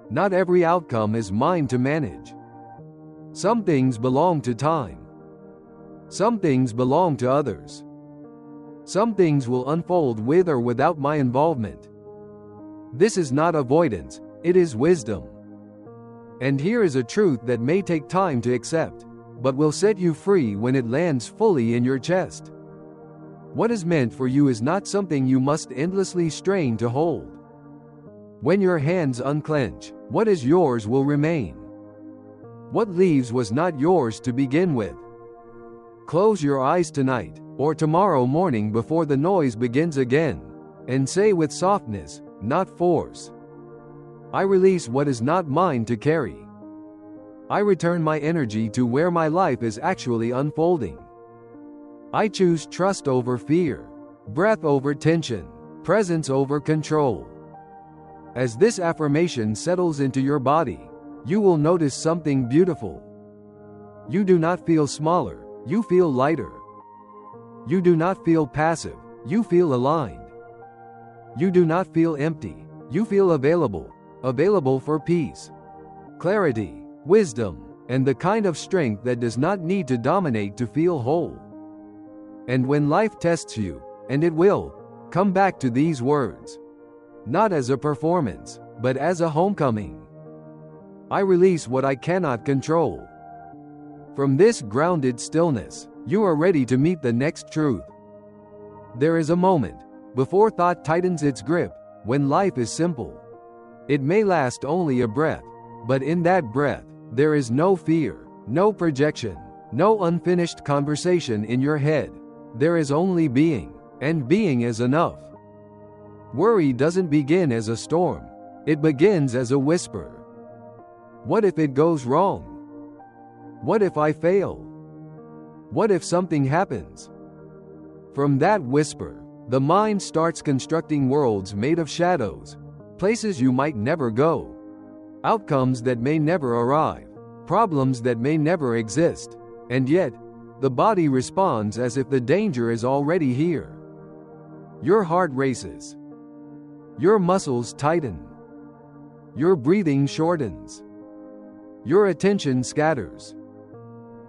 Not every outcome is mine to manage. Some things belong to time. Some things belong to others. Some things will unfold with or without my involvement. This is not avoidance, it is wisdom. And here is a truth that may take time to accept, but will set you free when it lands fully in your chest. What is meant for you is not something you must endlessly strain to hold. When your hands unclench, what is yours will remain. What leaves was not yours to begin with. Close your eyes tonight, or tomorrow morning before the noise begins again, and say with softness, not force, I release what is not mine to carry. I return my energy to where my life is actually unfolding. I choose trust over fear, breath over tension, presence over control. As this affirmation settles into your body, you will notice something beautiful. You do not feel smaller, you feel lighter. You do not feel passive, you feel aligned. You do not feel empty, you feel available, available for peace, clarity, wisdom, and the kind of strength that does not need to dominate to feel whole. And when life tests you, and it will, come back to these words. Not as a performance, but as a homecoming. I release what I cannot control. From this grounded stillness, you are ready to meet the next truth. There is a moment, before thought tightens its grip, when life is simple. It may last only a breath, but in that breath, there is no fear, no projection, no unfinished conversation in your head. There is only being, and being is enough. Worry doesn't begin as a storm, it begins as a whisper. What if it goes wrong? What if I fail? What if something happens? From that whisper, the mind starts constructing worlds made of shadows, places you might never go, outcomes that may never arrive, problems that may never exist, and yet, the body responds as if the danger is already here. Your heart races. Your muscles tighten. Your breathing shortens. Your attention scatters.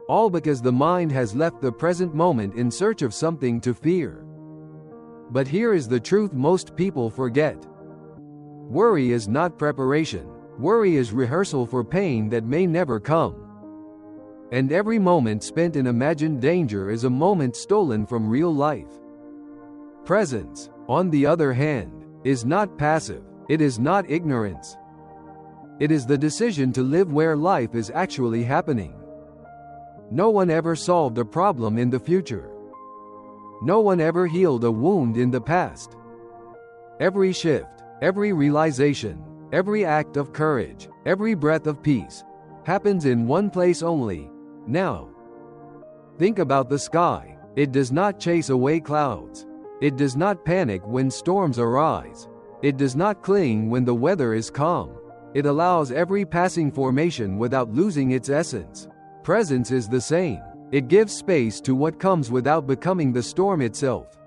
All because the mind has left the present moment in search of something to fear. But here is the truth most people forget. Worry is not preparation. Worry is rehearsal for pain that may never come. And every moment spent in imagined danger is a moment stolen from real life. Presence, on the other hand, is not passive. It is not ignorance. It is the decision to live where life is actually happening. No one ever solved a problem in the future. No one ever healed a wound in the past. Every shift, every realization, every act of courage, every breath of peace happens in one place only, now. Think about the sky. It does not chase away clouds. It does not panic when storms arise. It does not cling when the weather is calm. It allows every passing formation without losing its essence. Presence is the same. It gives space to what comes without becoming the storm itself.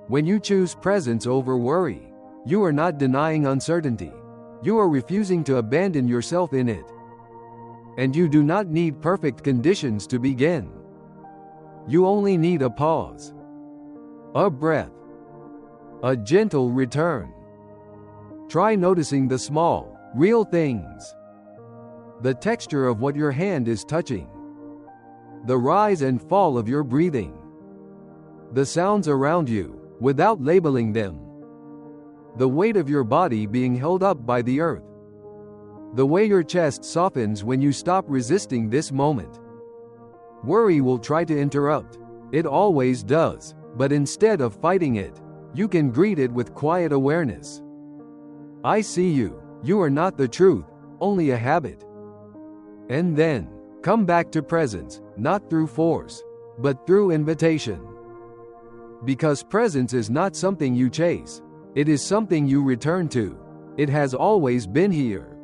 When you choose presence over worry, you are not denying uncertainty. You are refusing to abandon yourself in it. And you do not need perfect conditions to begin. You only need a pause, a breath, a gentle return. Try noticing the small, real things. The texture of what your hand is touching. The rise and fall of your breathing. The sounds around you, without labeling them. The weight of your body being held up by the earth. The way your chest softens when you stop resisting this moment. Worry will try to interrupt. It always does, but instead of fighting it, you can greet it with quiet awareness. I see you. You are not the truth, only a habit. And then, come back to presence, not through force, but through invitation. Because presence is not something you chase. It is something you return to. It has always been here.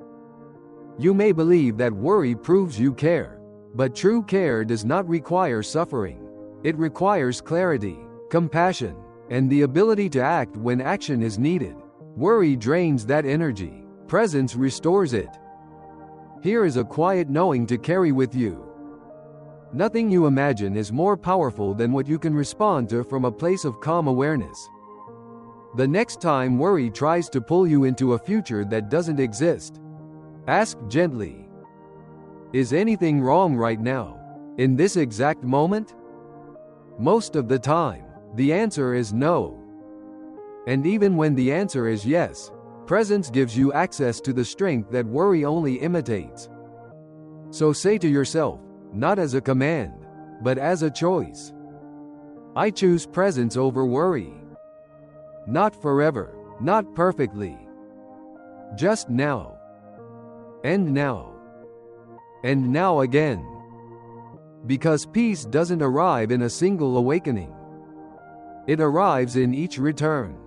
You may believe that worry proves you care, but true care does not require suffering. It requires clarity, compassion, and the ability to act when action is needed. Worry drains that energy. Presence restores it. Here is a quiet knowing to carry with you. Nothing you imagine is more powerful than what you can respond to from a place of calm awareness. The next time worry tries to pull you into a future that doesn't exist, ask gently, is anything wrong right now, in this exact moment? Most of the time, the answer is no. And even when the answer is yes, presence gives you access to the strength that worry only imitates. So say to yourself, not as a command, but as a choice. I choose presence over worry. Not forever, not perfectly. Just now. And now. And now again. Because peace doesn't arrive in a single awakening. It arrives in each return.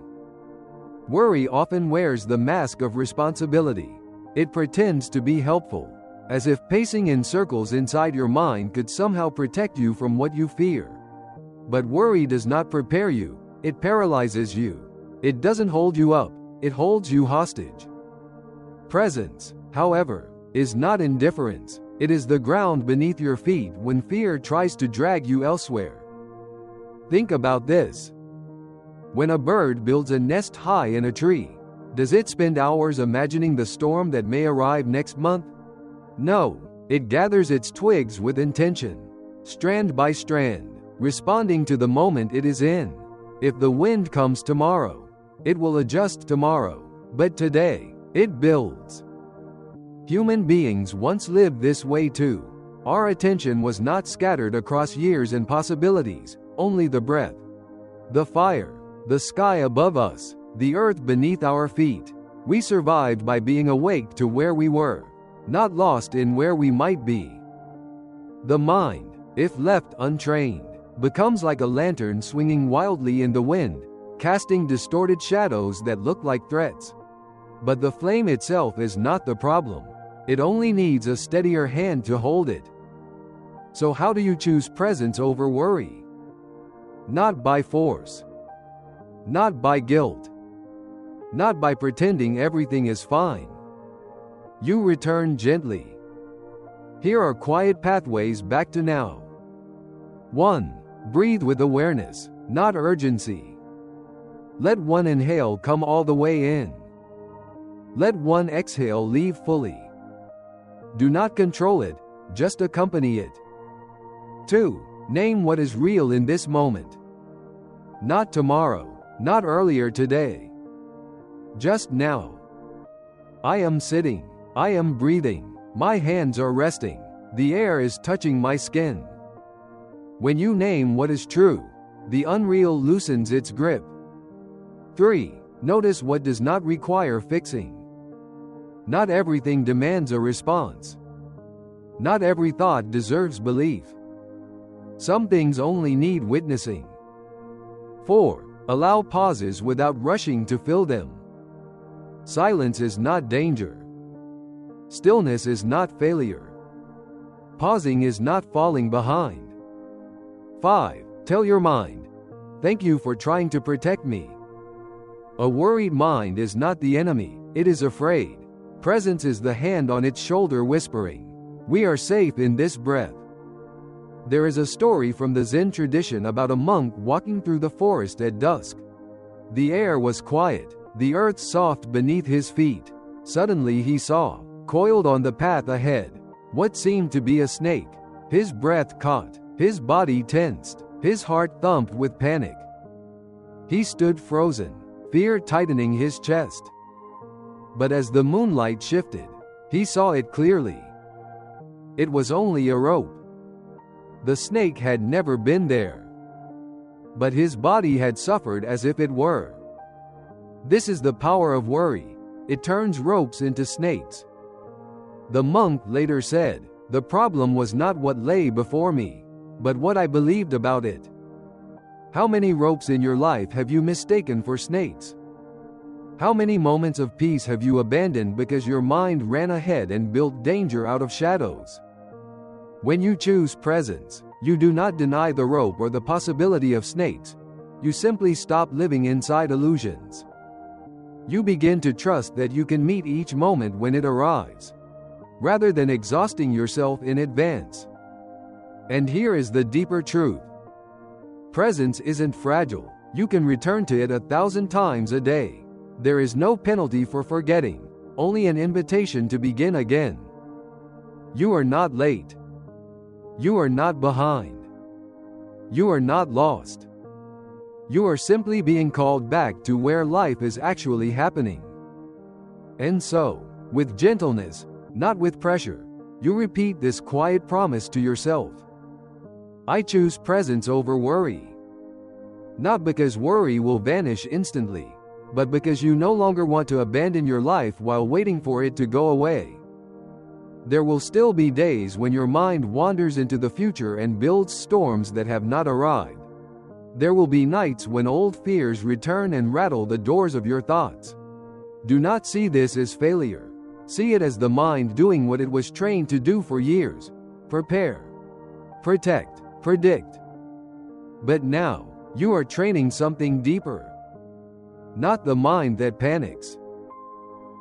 Worry often wears the mask of responsibility. It pretends to be helpful, as if pacing in circles inside your mind could somehow protect you from what you fear. But worry does not prepare you, it paralyzes you. It doesn't hold you up, it holds you hostage. Presence, however, is not indifference. It is the ground beneath your feet when fear tries to drag you elsewhere. Think about this. When a bird builds a nest high in a tree, does it spend hours imagining the storm that may arrive next month? No, it gathers its twigs with intention, strand by strand, responding to the moment it is in. If the wind comes tomorrow, it will adjust tomorrow, but today, it builds. Human beings once lived this way too. Our attention was not scattered across years and possibilities, only the breath, the fire, the sky above us, the earth beneath our feet. We survived by being awake to where we were, not lost in where we might be. The mind, if left untrained, becomes like a lantern swinging wildly in the wind, casting distorted shadows that look like threats. But the flame itself is not the problem. It only needs a steadier hand to hold it. So how do you choose presence over worry? Not by force. Not by guilt. Not by pretending everything is fine. You return gently. Here are quiet pathways back to now. 1. Breathe with awareness, not urgency. Let one inhale come all the way in. Let one exhale leave fully. Do not control it, just accompany it. 2. Name what is real in this moment. Not tomorrow, not earlier today. Just now. I am sitting. I am breathing. My hands are resting. The air is touching my skin. When you name what is true, the unreal loosens its grip. 3. Notice what does not require fixing. Not everything demands a response. Not every thought deserves belief. Some things only need witnessing. 4. Allow pauses without rushing to fill them. Silence is not danger. Stillness is not failure. Pausing is not falling behind. 5. Tell your mind, "Thank you for trying to protect me." A worried mind is not the enemy, it is afraid. Presence is the hand on its shoulder whispering, "We are safe in this breath." There is a story from the Zen tradition about a monk walking through the forest at dusk. The air was quiet, the earth soft beneath his feet. Suddenly he saw, coiled on the path ahead, what seemed to be a snake. His breath caught, his body tensed, his heart thumped with panic. He stood frozen, fear tightening his chest. But as the moonlight shifted, he saw it clearly. It was only a rope. The snake had never been there. But his body had suffered as if it were. This is the power of worry. It turns ropes into snakes. The monk later said, "The problem was not what lay before me, but what I believed about it." How many ropes in your life have you mistaken for snakes? How many moments of peace have you abandoned because your mind ran ahead and built danger out of shadows? When you choose presence, you do not deny the rope or the possibility of snakes. You simply stop living inside illusions. You begin to trust that you can meet each moment when it arrives, rather than exhausting yourself in advance. And here is the deeper truth. Presence isn't fragile. You can return to it 1,000 times a day. There is no penalty for forgetting, only an invitation to begin again. You are not late. You are not behind. You are not lost. You are simply being called back to where life is actually happening. And so, with gentleness, not with pressure, you repeat this quiet promise to yourself. I choose presence over worry. Not because worry will vanish instantly, but because you no longer want to abandon your life while waiting for it to go away. There will still be days when your mind wanders into the future and builds storms that have not arrived. There will be nights when old fears return and rattle the doors of your thoughts. Do not see this as failure. See it as the mind doing what it was trained to do for years: prepare, protect, predict. But now, you are training something deeper. Not the mind that panics,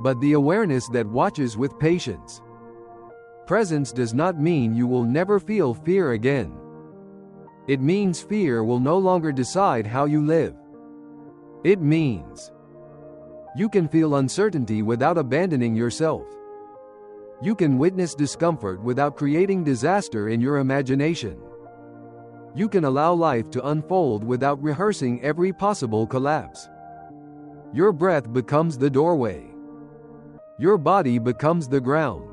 but the awareness that watches with patience. Presence does not mean you will never feel fear again. It means fear will no longer decide how you live. It means you can feel uncertainty without abandoning yourself. You can witness discomfort without creating disaster in your imagination. You can allow life to unfold without rehearsing every possible collapse. Your breath becomes the doorway. Your body becomes the ground.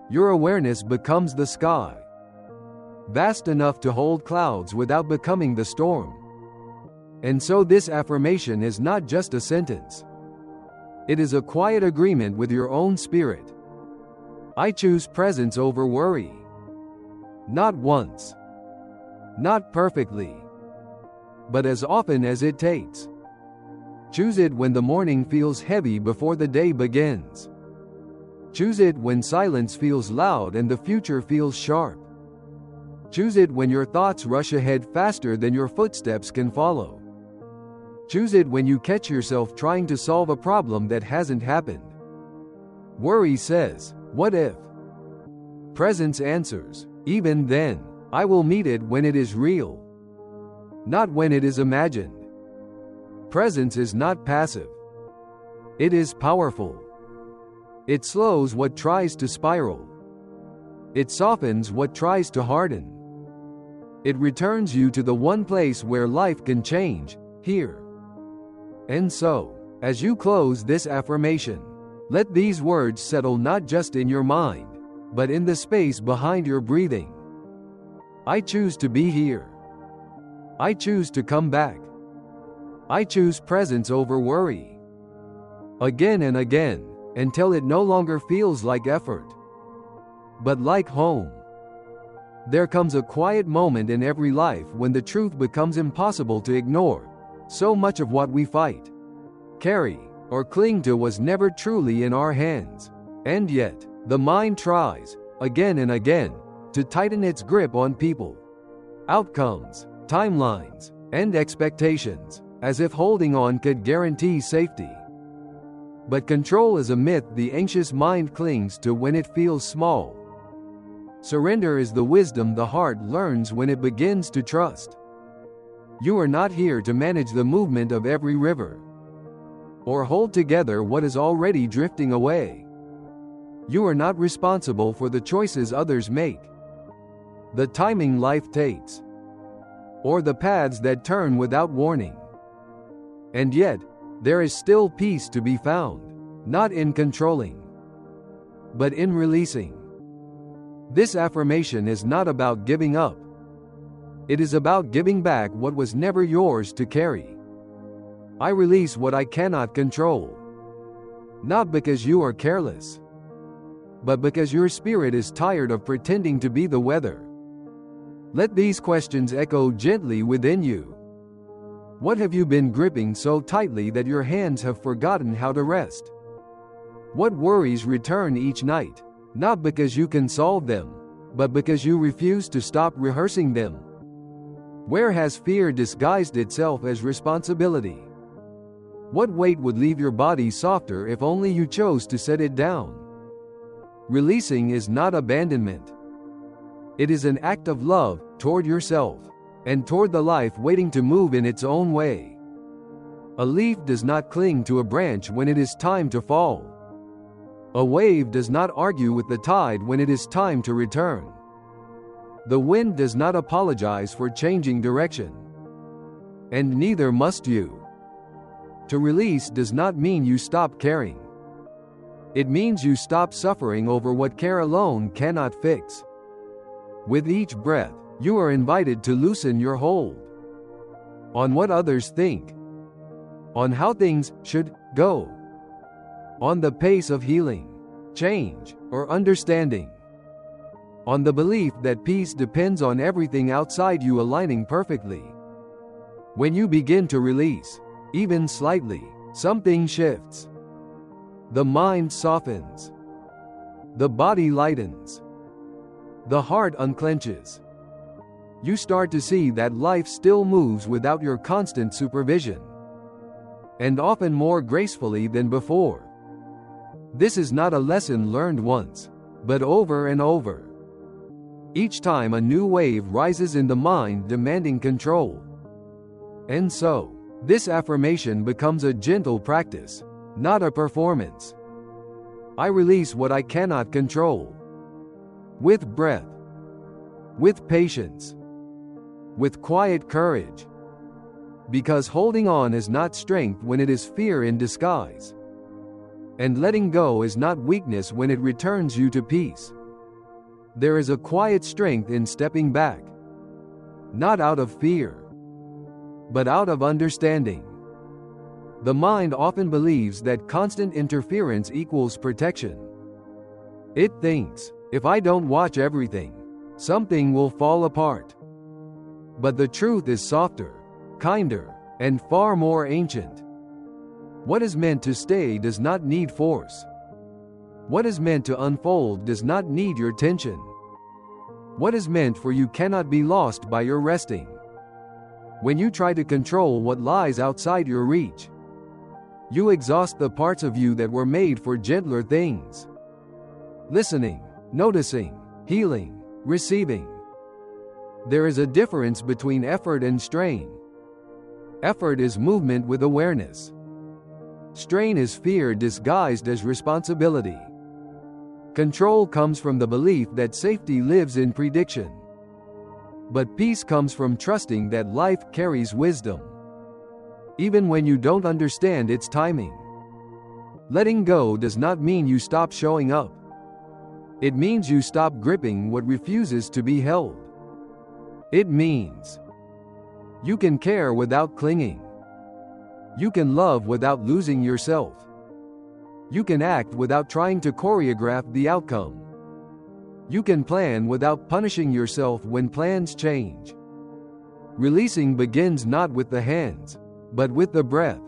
Your awareness becomes the sky, vast enough to hold clouds without becoming the storm. And so this affirmation is not just a sentence. It is a quiet agreement with your own spirit. I choose presence over worry. Not once, not perfectly, but as often as it takes. Choose it when the morning feels heavy before the day begins. Choose it when silence feels loud and the future feels sharp. Choose it when your thoughts rush ahead faster than your footsteps can follow. Choose it when you catch yourself trying to solve a problem that hasn't happened. Worry says, "What if?" Presence answers, "Even then, I will meet it when it is real, not when it is imagined." Presence is not passive. It is powerful. It slows what tries to spiral. It softens what tries to harden. It returns you to the one place where life can change, here. And so, as you close this affirmation, let these words settle not just in your mind, but in the space behind your breathing. I choose to be here. I choose to come back. I choose presence over worry. Again and again, until it no longer feels like effort, but like home. There comes a quiet moment in every life when the truth becomes impossible to ignore. So much of what we fight, carry, or cling to was never truly in our hands. And yet, the mind tries, again and again, to tighten its grip on people, outcomes, timelines, and expectations, as if holding on could guarantee safety. But control is a myth the anxious mind clings to when it feels small. Surrender is the wisdom the heart learns when it begins to trust. You are not here to manage the movement of every river, or hold together what is already drifting away. You are not responsible for the choices others make, the timing life takes, or the paths that turn without warning. And yet, there is still peace to be found, not in controlling, but in releasing. This affirmation is not about giving up. It is about giving back what was never yours to carry. I release what I cannot control, not because you are careless, but because your spirit is tired of pretending to be the weather. Let these questions echo gently within you. What have you been gripping so tightly that your hands have forgotten how to rest? What worries return each night, not because you can solve them, but because you refuse to stop rehearsing them? Where has fear disguised itself as responsibility? What weight would leave your body softer if only you chose to set it down? Releasing is not abandonment. It is an act of love toward yourself and toward the life waiting to move in its own way. A leaf does not cling to a branch when it is time to fall. A wave does not argue with the tide when it is time to return. The wind does not apologize for changing direction. And neither must you. To release does not mean you stop caring. It means you stop suffering over what care alone cannot fix. With each breath, you are invited to loosen your hold on what others think, on how things should go, on the pace of healing, change, or understanding, on the belief that peace depends on everything outside you aligning perfectly. When you begin to release, even slightly, something shifts. The mind softens. The body lightens. The heart unclenches. You start to see that life still moves without your constant supervision, and often more gracefully than before. This is not a lesson learned once, but over and over. Each time a new wave rises in the mind demanding control. And so, this affirmation becomes a gentle practice, not a performance. I release what I cannot control. With breath, with patience, with quiet courage. Because holding on is not strength when it is fear in disguise. And letting go is not weakness when it returns you to peace. There is a quiet strength in stepping back. Not out of fear, but out of understanding. The mind often believes that constant interference equals protection. It thinks, if I don't watch everything, something will fall apart. But the truth is softer, kinder, and far more ancient. What is meant to stay does not need force. What is meant to unfold does not need your tension. What is meant for you cannot be lost by your resting. When you try to control what lies outside your reach, you exhaust the parts of you that were made for gentler things. Listening, noticing, healing, receiving. There is a difference between effort and strain. Effort is movement with awareness. Strain is fear disguised as responsibility. Control comes from the belief that safety lives in prediction. But peace comes from trusting that life carries wisdom, even when you don't understand its timing. Letting go does not mean you stop showing up. It means you stop gripping what refuses to be held. It means you can care without clinging. You can love without losing yourself. You can act without trying to choreograph the outcome. You can plan without punishing yourself when plans change. Releasing begins not with the hands, but with the breath.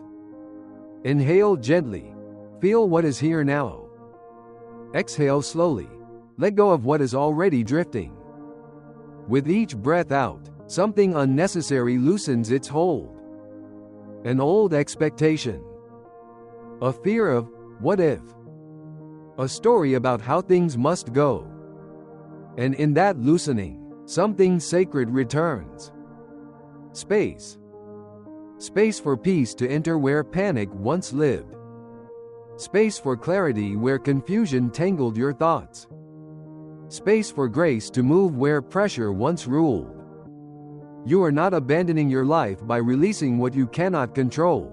Inhale gently. Feel what is here now. Exhale slowly. Let go of what is already drifting. With each breath out, something unnecessary loosens its hold. An old expectation. A fear of, what if? A story about how things must go. And in that loosening, something sacred returns. Space. Space for peace to enter where panic once lived. Space for clarity where confusion tangled your thoughts. Space for grace to move where pressure once ruled. You are not abandoning your life by releasing what you cannot control.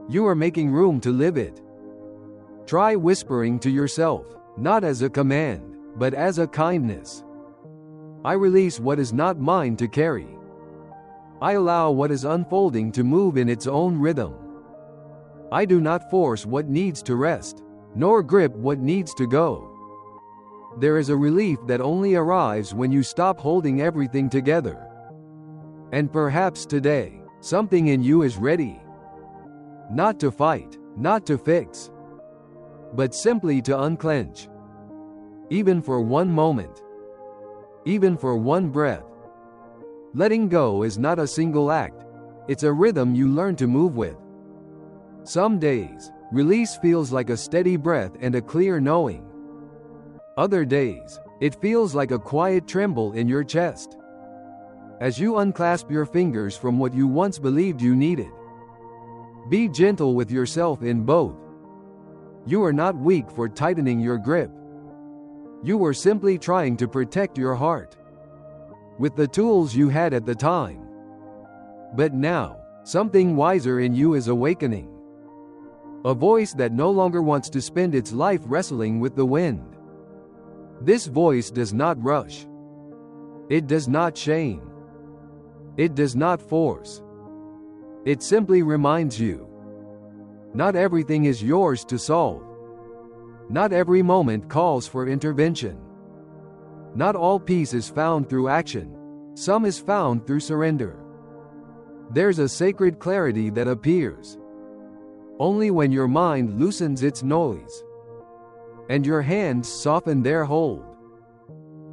You are making room to live it. Try whispering to yourself, not as a command, but as a kindness. I release what is not mine to carry. I allow what is unfolding to move in its own rhythm. I do not force what needs to rest, nor grip what needs to go. There is a relief that only arrives when you stop holding everything together. And perhaps today, something in you is ready. Not to fight, not to fix, but simply to unclench. Even for one moment. Even for one breath. Letting go is not a single act. It's a rhythm you learn to move with. Some days, release feels like a steady breath and a clear knowing. Other days, it feels like a quiet tremble in your chest. As you unclasp your fingers from what you once believed you needed. Be gentle with yourself in both. You are not weak for tightening your grip. You were simply trying to protect your heart with the tools you had at the time. But now, something wiser in you is awakening. A voice that no longer wants to spend its life wrestling with the wind. This voice does not rush. It does not shame. It does not force. It simply reminds you. Not everything is yours to solve. Not every moment calls for intervention. Not all peace is found through action. Some is found through surrender. There's a sacred clarity that appears only when your mind loosens its noise and your hands soften their hold.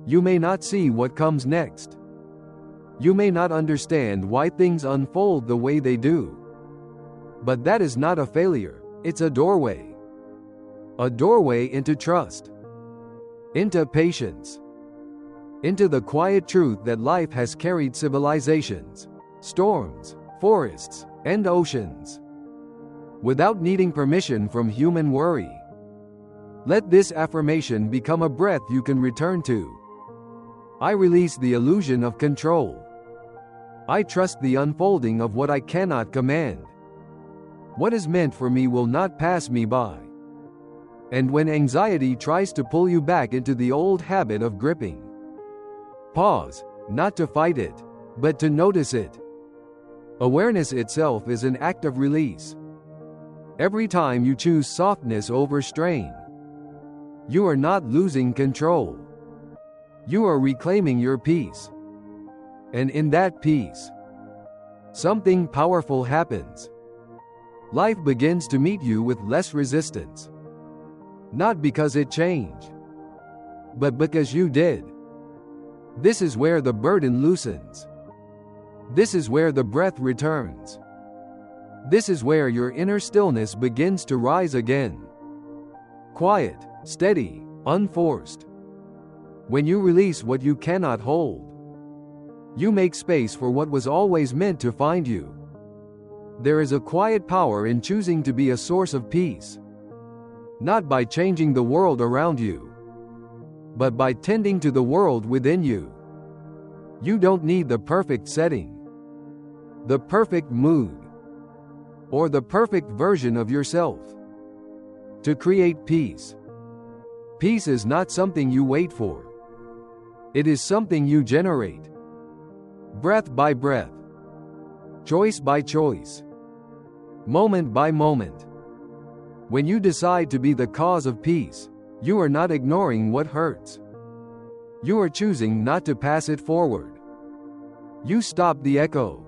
You may not see what comes next. You may not understand why things unfold the way they do. But that is not a failure, it's a doorway. A doorway into trust, into patience, into the quiet truth that life has carried civilizations, storms, forests, and oceans, without needing permission from human worry. Let this affirmation become a breath you can return to. I release the illusion of control. I trust the unfolding of what I cannot command. What is meant for me will not pass me by. And when anxiety tries to pull you back into the old habit of gripping, pause, not to fight it, but to notice it. Awareness itself is an act of release. Every time you choose softness over strain, you are not losing control. You are reclaiming your peace. And in that peace, something powerful happens. Life begins to meet you with less resistance. Not because it changed, but because you did. This is where the burden loosens. This is where the breath returns. This is where your inner stillness begins to rise again. Quiet, steady, unforced. When you release what you cannot hold, you make space for what was always meant to find you. There is a quiet power in choosing to be a source of peace. Not by changing the world around you, but by tending to the world within you. You don't need the perfect setting, the perfect mood, or the perfect version of yourself to create peace. Peace is not something you wait for. It is something you generate. Breath by breath. Choice by choice. Moment by moment. When you decide to be the cause of peace, you are not ignoring what hurts. You are choosing not to pass it forward. You stop the echo.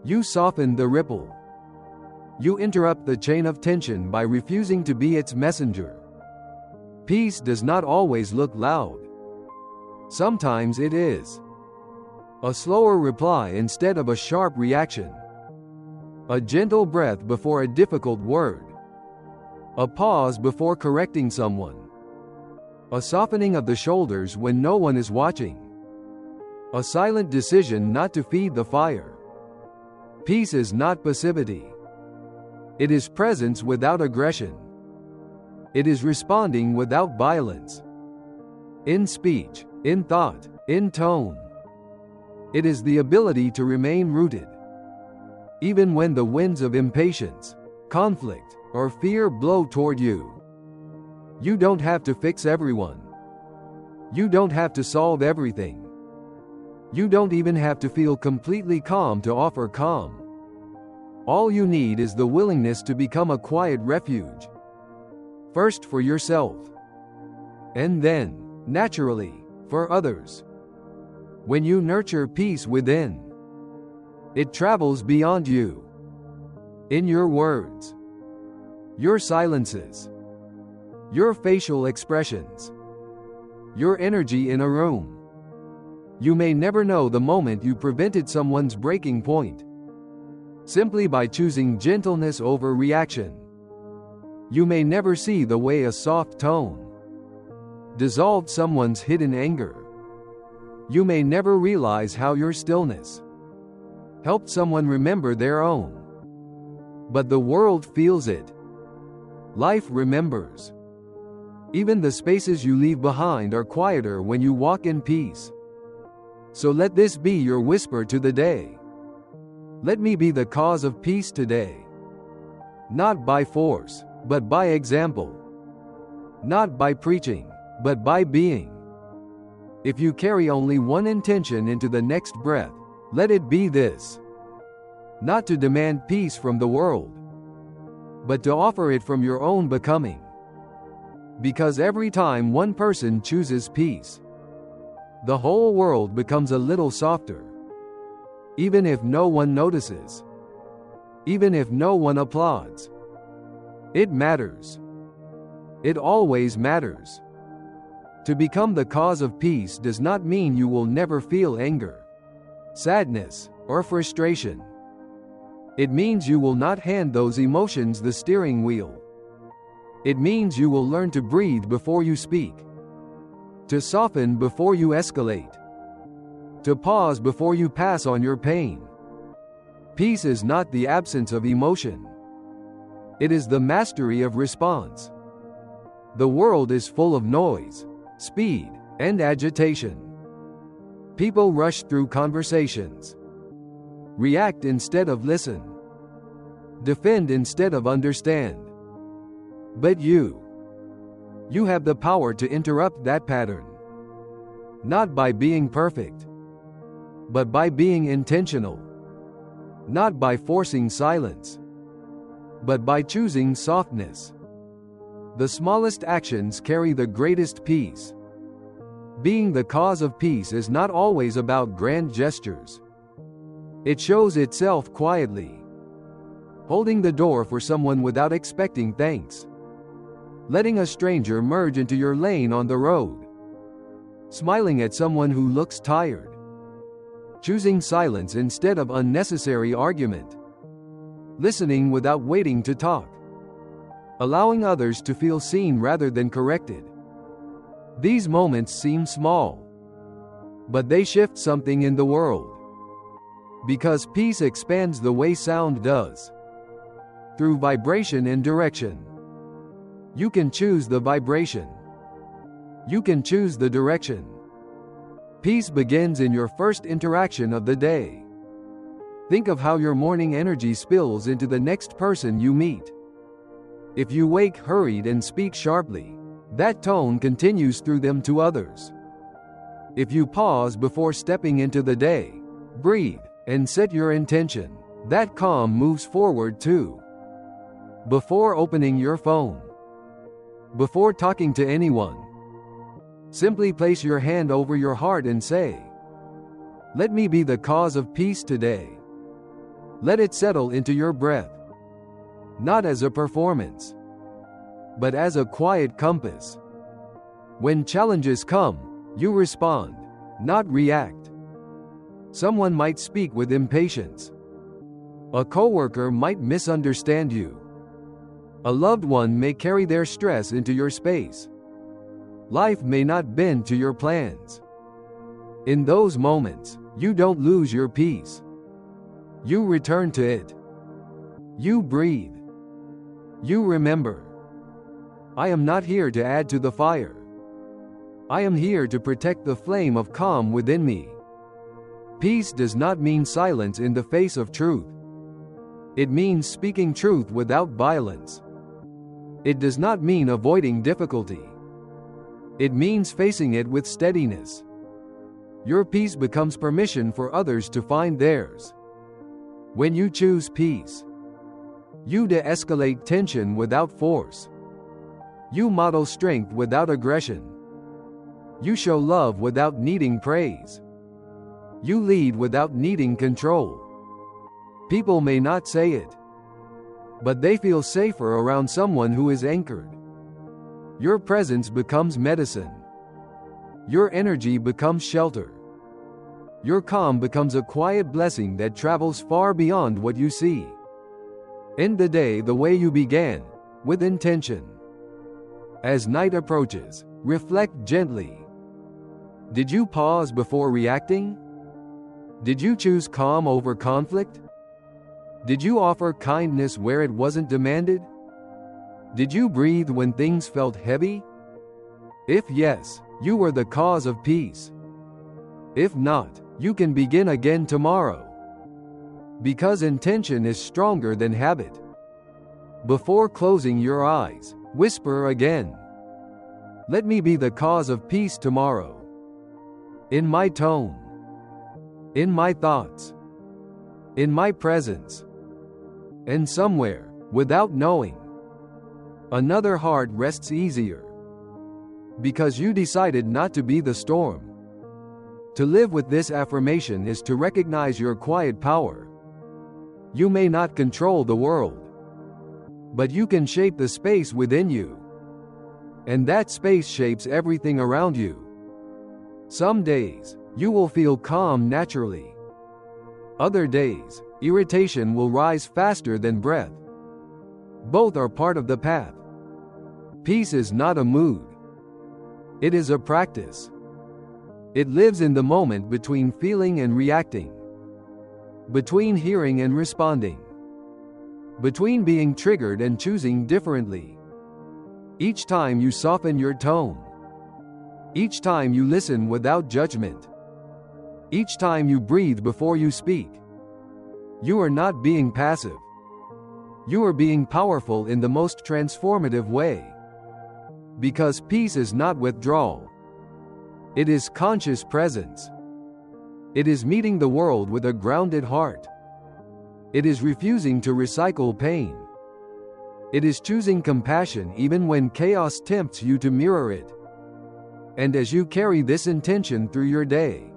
You soften the ripple. You interrupt the chain of tension by refusing to be its messenger. Peace does not always look loud. Sometimes it is. A slower reply instead of a sharp reaction. A gentle breath before a difficult word. A pause before correcting someone. A softening of the shoulders when no one is watching. A silent decision not to feed the fire. Peace is not passivity. It is presence without aggression. It is responding without violence. In speech, in thought, in tone. It is the ability to remain rooted. Even when the winds of impatience, conflict, or fear blow toward you. You don't have to fix everyone. You don't have to solve everything. You don't even have to feel completely calm to offer calm. All you need is the willingness to become a quiet refuge. First for yourself. And then, naturally, for others. When you nurture peace within, it travels beyond you. In your words, your silences, your facial expressions, your energy in a room. You may never know the moment you prevented someone's breaking point. Simply by choosing gentleness over reaction. You may never see the way a soft tone dissolved someone's hidden anger. You may never realize how your stillness helped someone remember their own. But the world feels it. Life remembers. Even the spaces you leave behind are quieter when you walk in peace. So let this be your whisper to the day. Let me be the cause of peace today. Not by force, but by example. Not by preaching, but by being. If you carry only one intention into the next breath, let it be this. Not to demand peace from the world, but to offer it from your own becoming. Because every time one person chooses peace, the whole world becomes a little softer. Even if no one notices. Even if no one applauds. It matters. It always matters. To become the cause of peace does not mean you will never feel anger, sadness, or frustration. It means you will not hand those emotions the steering wheel. It means you will learn to breathe before you speak, to soften before you escalate, to pause before you pass on your pain. Peace is not the absence of emotion. It is the mastery of response. The world is full of noise, speed, and agitation. People rush through conversations, react instead of listen, defend instead of understand. But you have the power to interrupt that pattern. Not by being perfect, but by being intentional. Not by forcing silence, but by choosing softness. The smallest actions carry the greatest peace. Being the cause of peace is not always about grand gestures. It shows itself quietly. Holding the door for someone without expecting thanks. Letting a stranger merge into your lane on the road. Smiling at someone who looks tired. Choosing silence instead of unnecessary argument. Listening without waiting to talk. Allowing others to feel seen rather than corrected. These moments seem small, but they shift something in the world. Because peace expands the way sound does. Through vibration and direction. You can choose the vibration. You can choose the direction. Peace begins in your first interaction of the day. Think of how your morning energy spills into the next person you meet. If you wake hurried and speak sharply, that tone continues through them to others. If you pause before stepping into the day, breathe, and set your intention, that calm moves forward too. Before opening your phone, before talking to anyone, simply place your hand over your heart and say, "Let me be the cause of peace today." Let it settle into your breath. Not as a performance, but as a quiet compass. When challenges come, you respond, not react. Someone might speak with impatience. A coworker might misunderstand you. A loved one may carry their stress into your space. Life may not bend to your plans. In those moments, you don't lose your peace. You return to it. You breathe. You remember. I am not here to add to the fire. I am here to protect the flame of calm within me. Peace does not mean silence in the face of truth. It means speaking truth without violence. It does not mean avoiding difficulty. It means facing it with steadiness. Your peace becomes permission for others to find theirs. When you choose peace, you de-escalate tension without force. You model strength without aggression. You show love without needing praise. You lead without needing control. People may not say it, but they feel safer around someone who is anchored. Your presence becomes medicine. Your energy becomes shelter. Your calm becomes a quiet blessing that travels far beyond what you see. End the day the way you began, with intention. As night approaches, reflect gently. Did you pause before reacting? Did you choose calm over conflict? Did you offer kindness where it wasn't demanded? Did you breathe when things felt heavy? If yes, you were the cause of peace. If not, you can begin again tomorrow. Because intention is stronger than habit. Before closing your eyes, whisper again. Let me be the cause of peace tomorrow. In my tone. In my thoughts. In my presence. And somewhere, without knowing, another heart rests easier. Because you decided not to be the storm. To live with this affirmation is to recognize your quiet power. You may not control the world, but you can shape the space within you. And that space shapes everything around you. Some days, you will feel calm naturally. Other days, irritation will rise faster than breath. Both are part of the path. Peace is not a mood. It is a practice. It lives in the moment between feeling and reacting. Between hearing and responding. Between being triggered and choosing differently. Each time you soften your tone. Each time you listen without judgment. Each time you breathe before you speak. You are not being passive. You are being powerful in the most transformative way. Because peace is not withdrawal. It is conscious presence. It is meeting the world with a grounded heart. It is refusing to recycle pain. It is choosing compassion even when chaos tempts you to mirror it. And as you carry this intention through your day,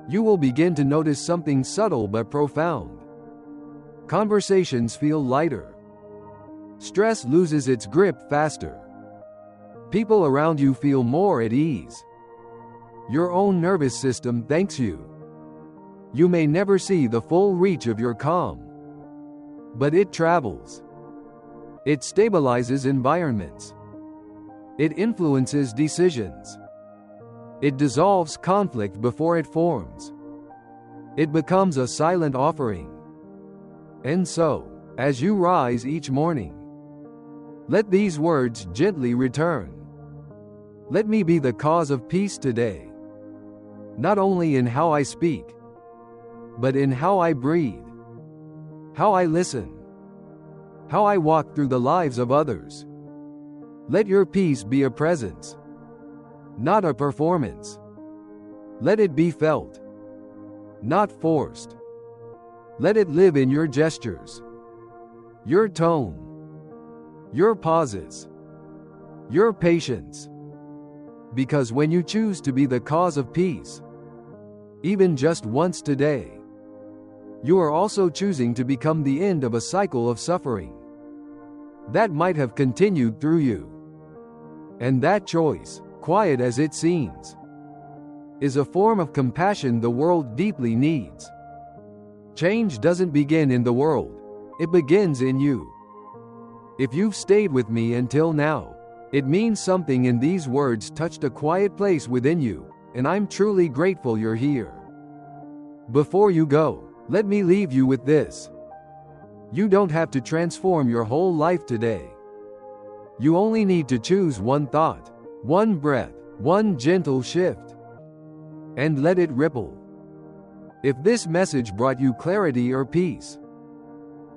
you will begin to notice something subtle but profound. Conversations feel lighter. Stress loses its grip faster. People around you feel more at ease. Your own nervous system thanks you. You may never see the full reach of your calm, but it travels. It stabilizes environments. It influences decisions. It dissolves conflict before it forms. It becomes a silent offering. And so, as you rise each morning, let these words gently return. Let me be the cause of peace today, not only in how I speak, but in how I breathe, how I listen, how I walk through the lives of others. Let your peace be a presence, not a performance. Let it be felt, not forced. Let it live in your gestures, your tone, your pauses, your patience. Because when you choose to be the cause of peace, even just once today, you are also choosing to become the end of a cycle of suffering that might have continued through you. And that choice, quiet as it seems, is a form of compassion the world deeply needs. Change doesn't begin in the world, it begins in you. If you've stayed with me until now, it means something in these words touched a quiet place within you, and I'm truly grateful you're here. Before you go, let me leave you with this. You don't have to transform your whole life today. You only need to choose one thought, one breath, one gentle shift, and let it ripple. If this message brought you clarity or peace,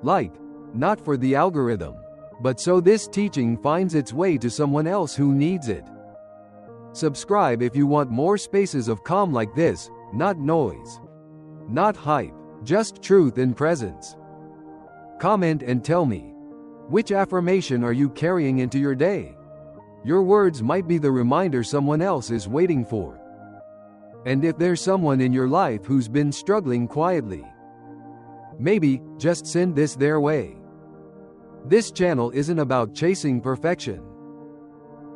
like, not for the algorithm, but so this teaching finds its way to someone else who needs it. Subscribe if you want more spaces of calm like this, not noise, not hype, just truth and presence. Comment and tell me, which affirmation are you carrying into your day? Your words might be the reminder someone else is waiting for. And if there's someone in your life who's been struggling quietly, maybe just send this their way. This channel isn't about chasing perfection.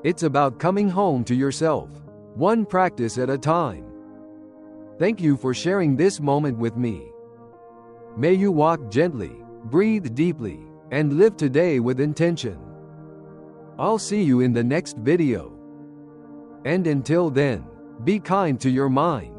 It's about coming home to yourself, one practice at a time. Thank you for sharing this moment with me. May you walk gently, breathe deeply, and live today with intention. I'll see you in the next video. And until then, be kind to your mind.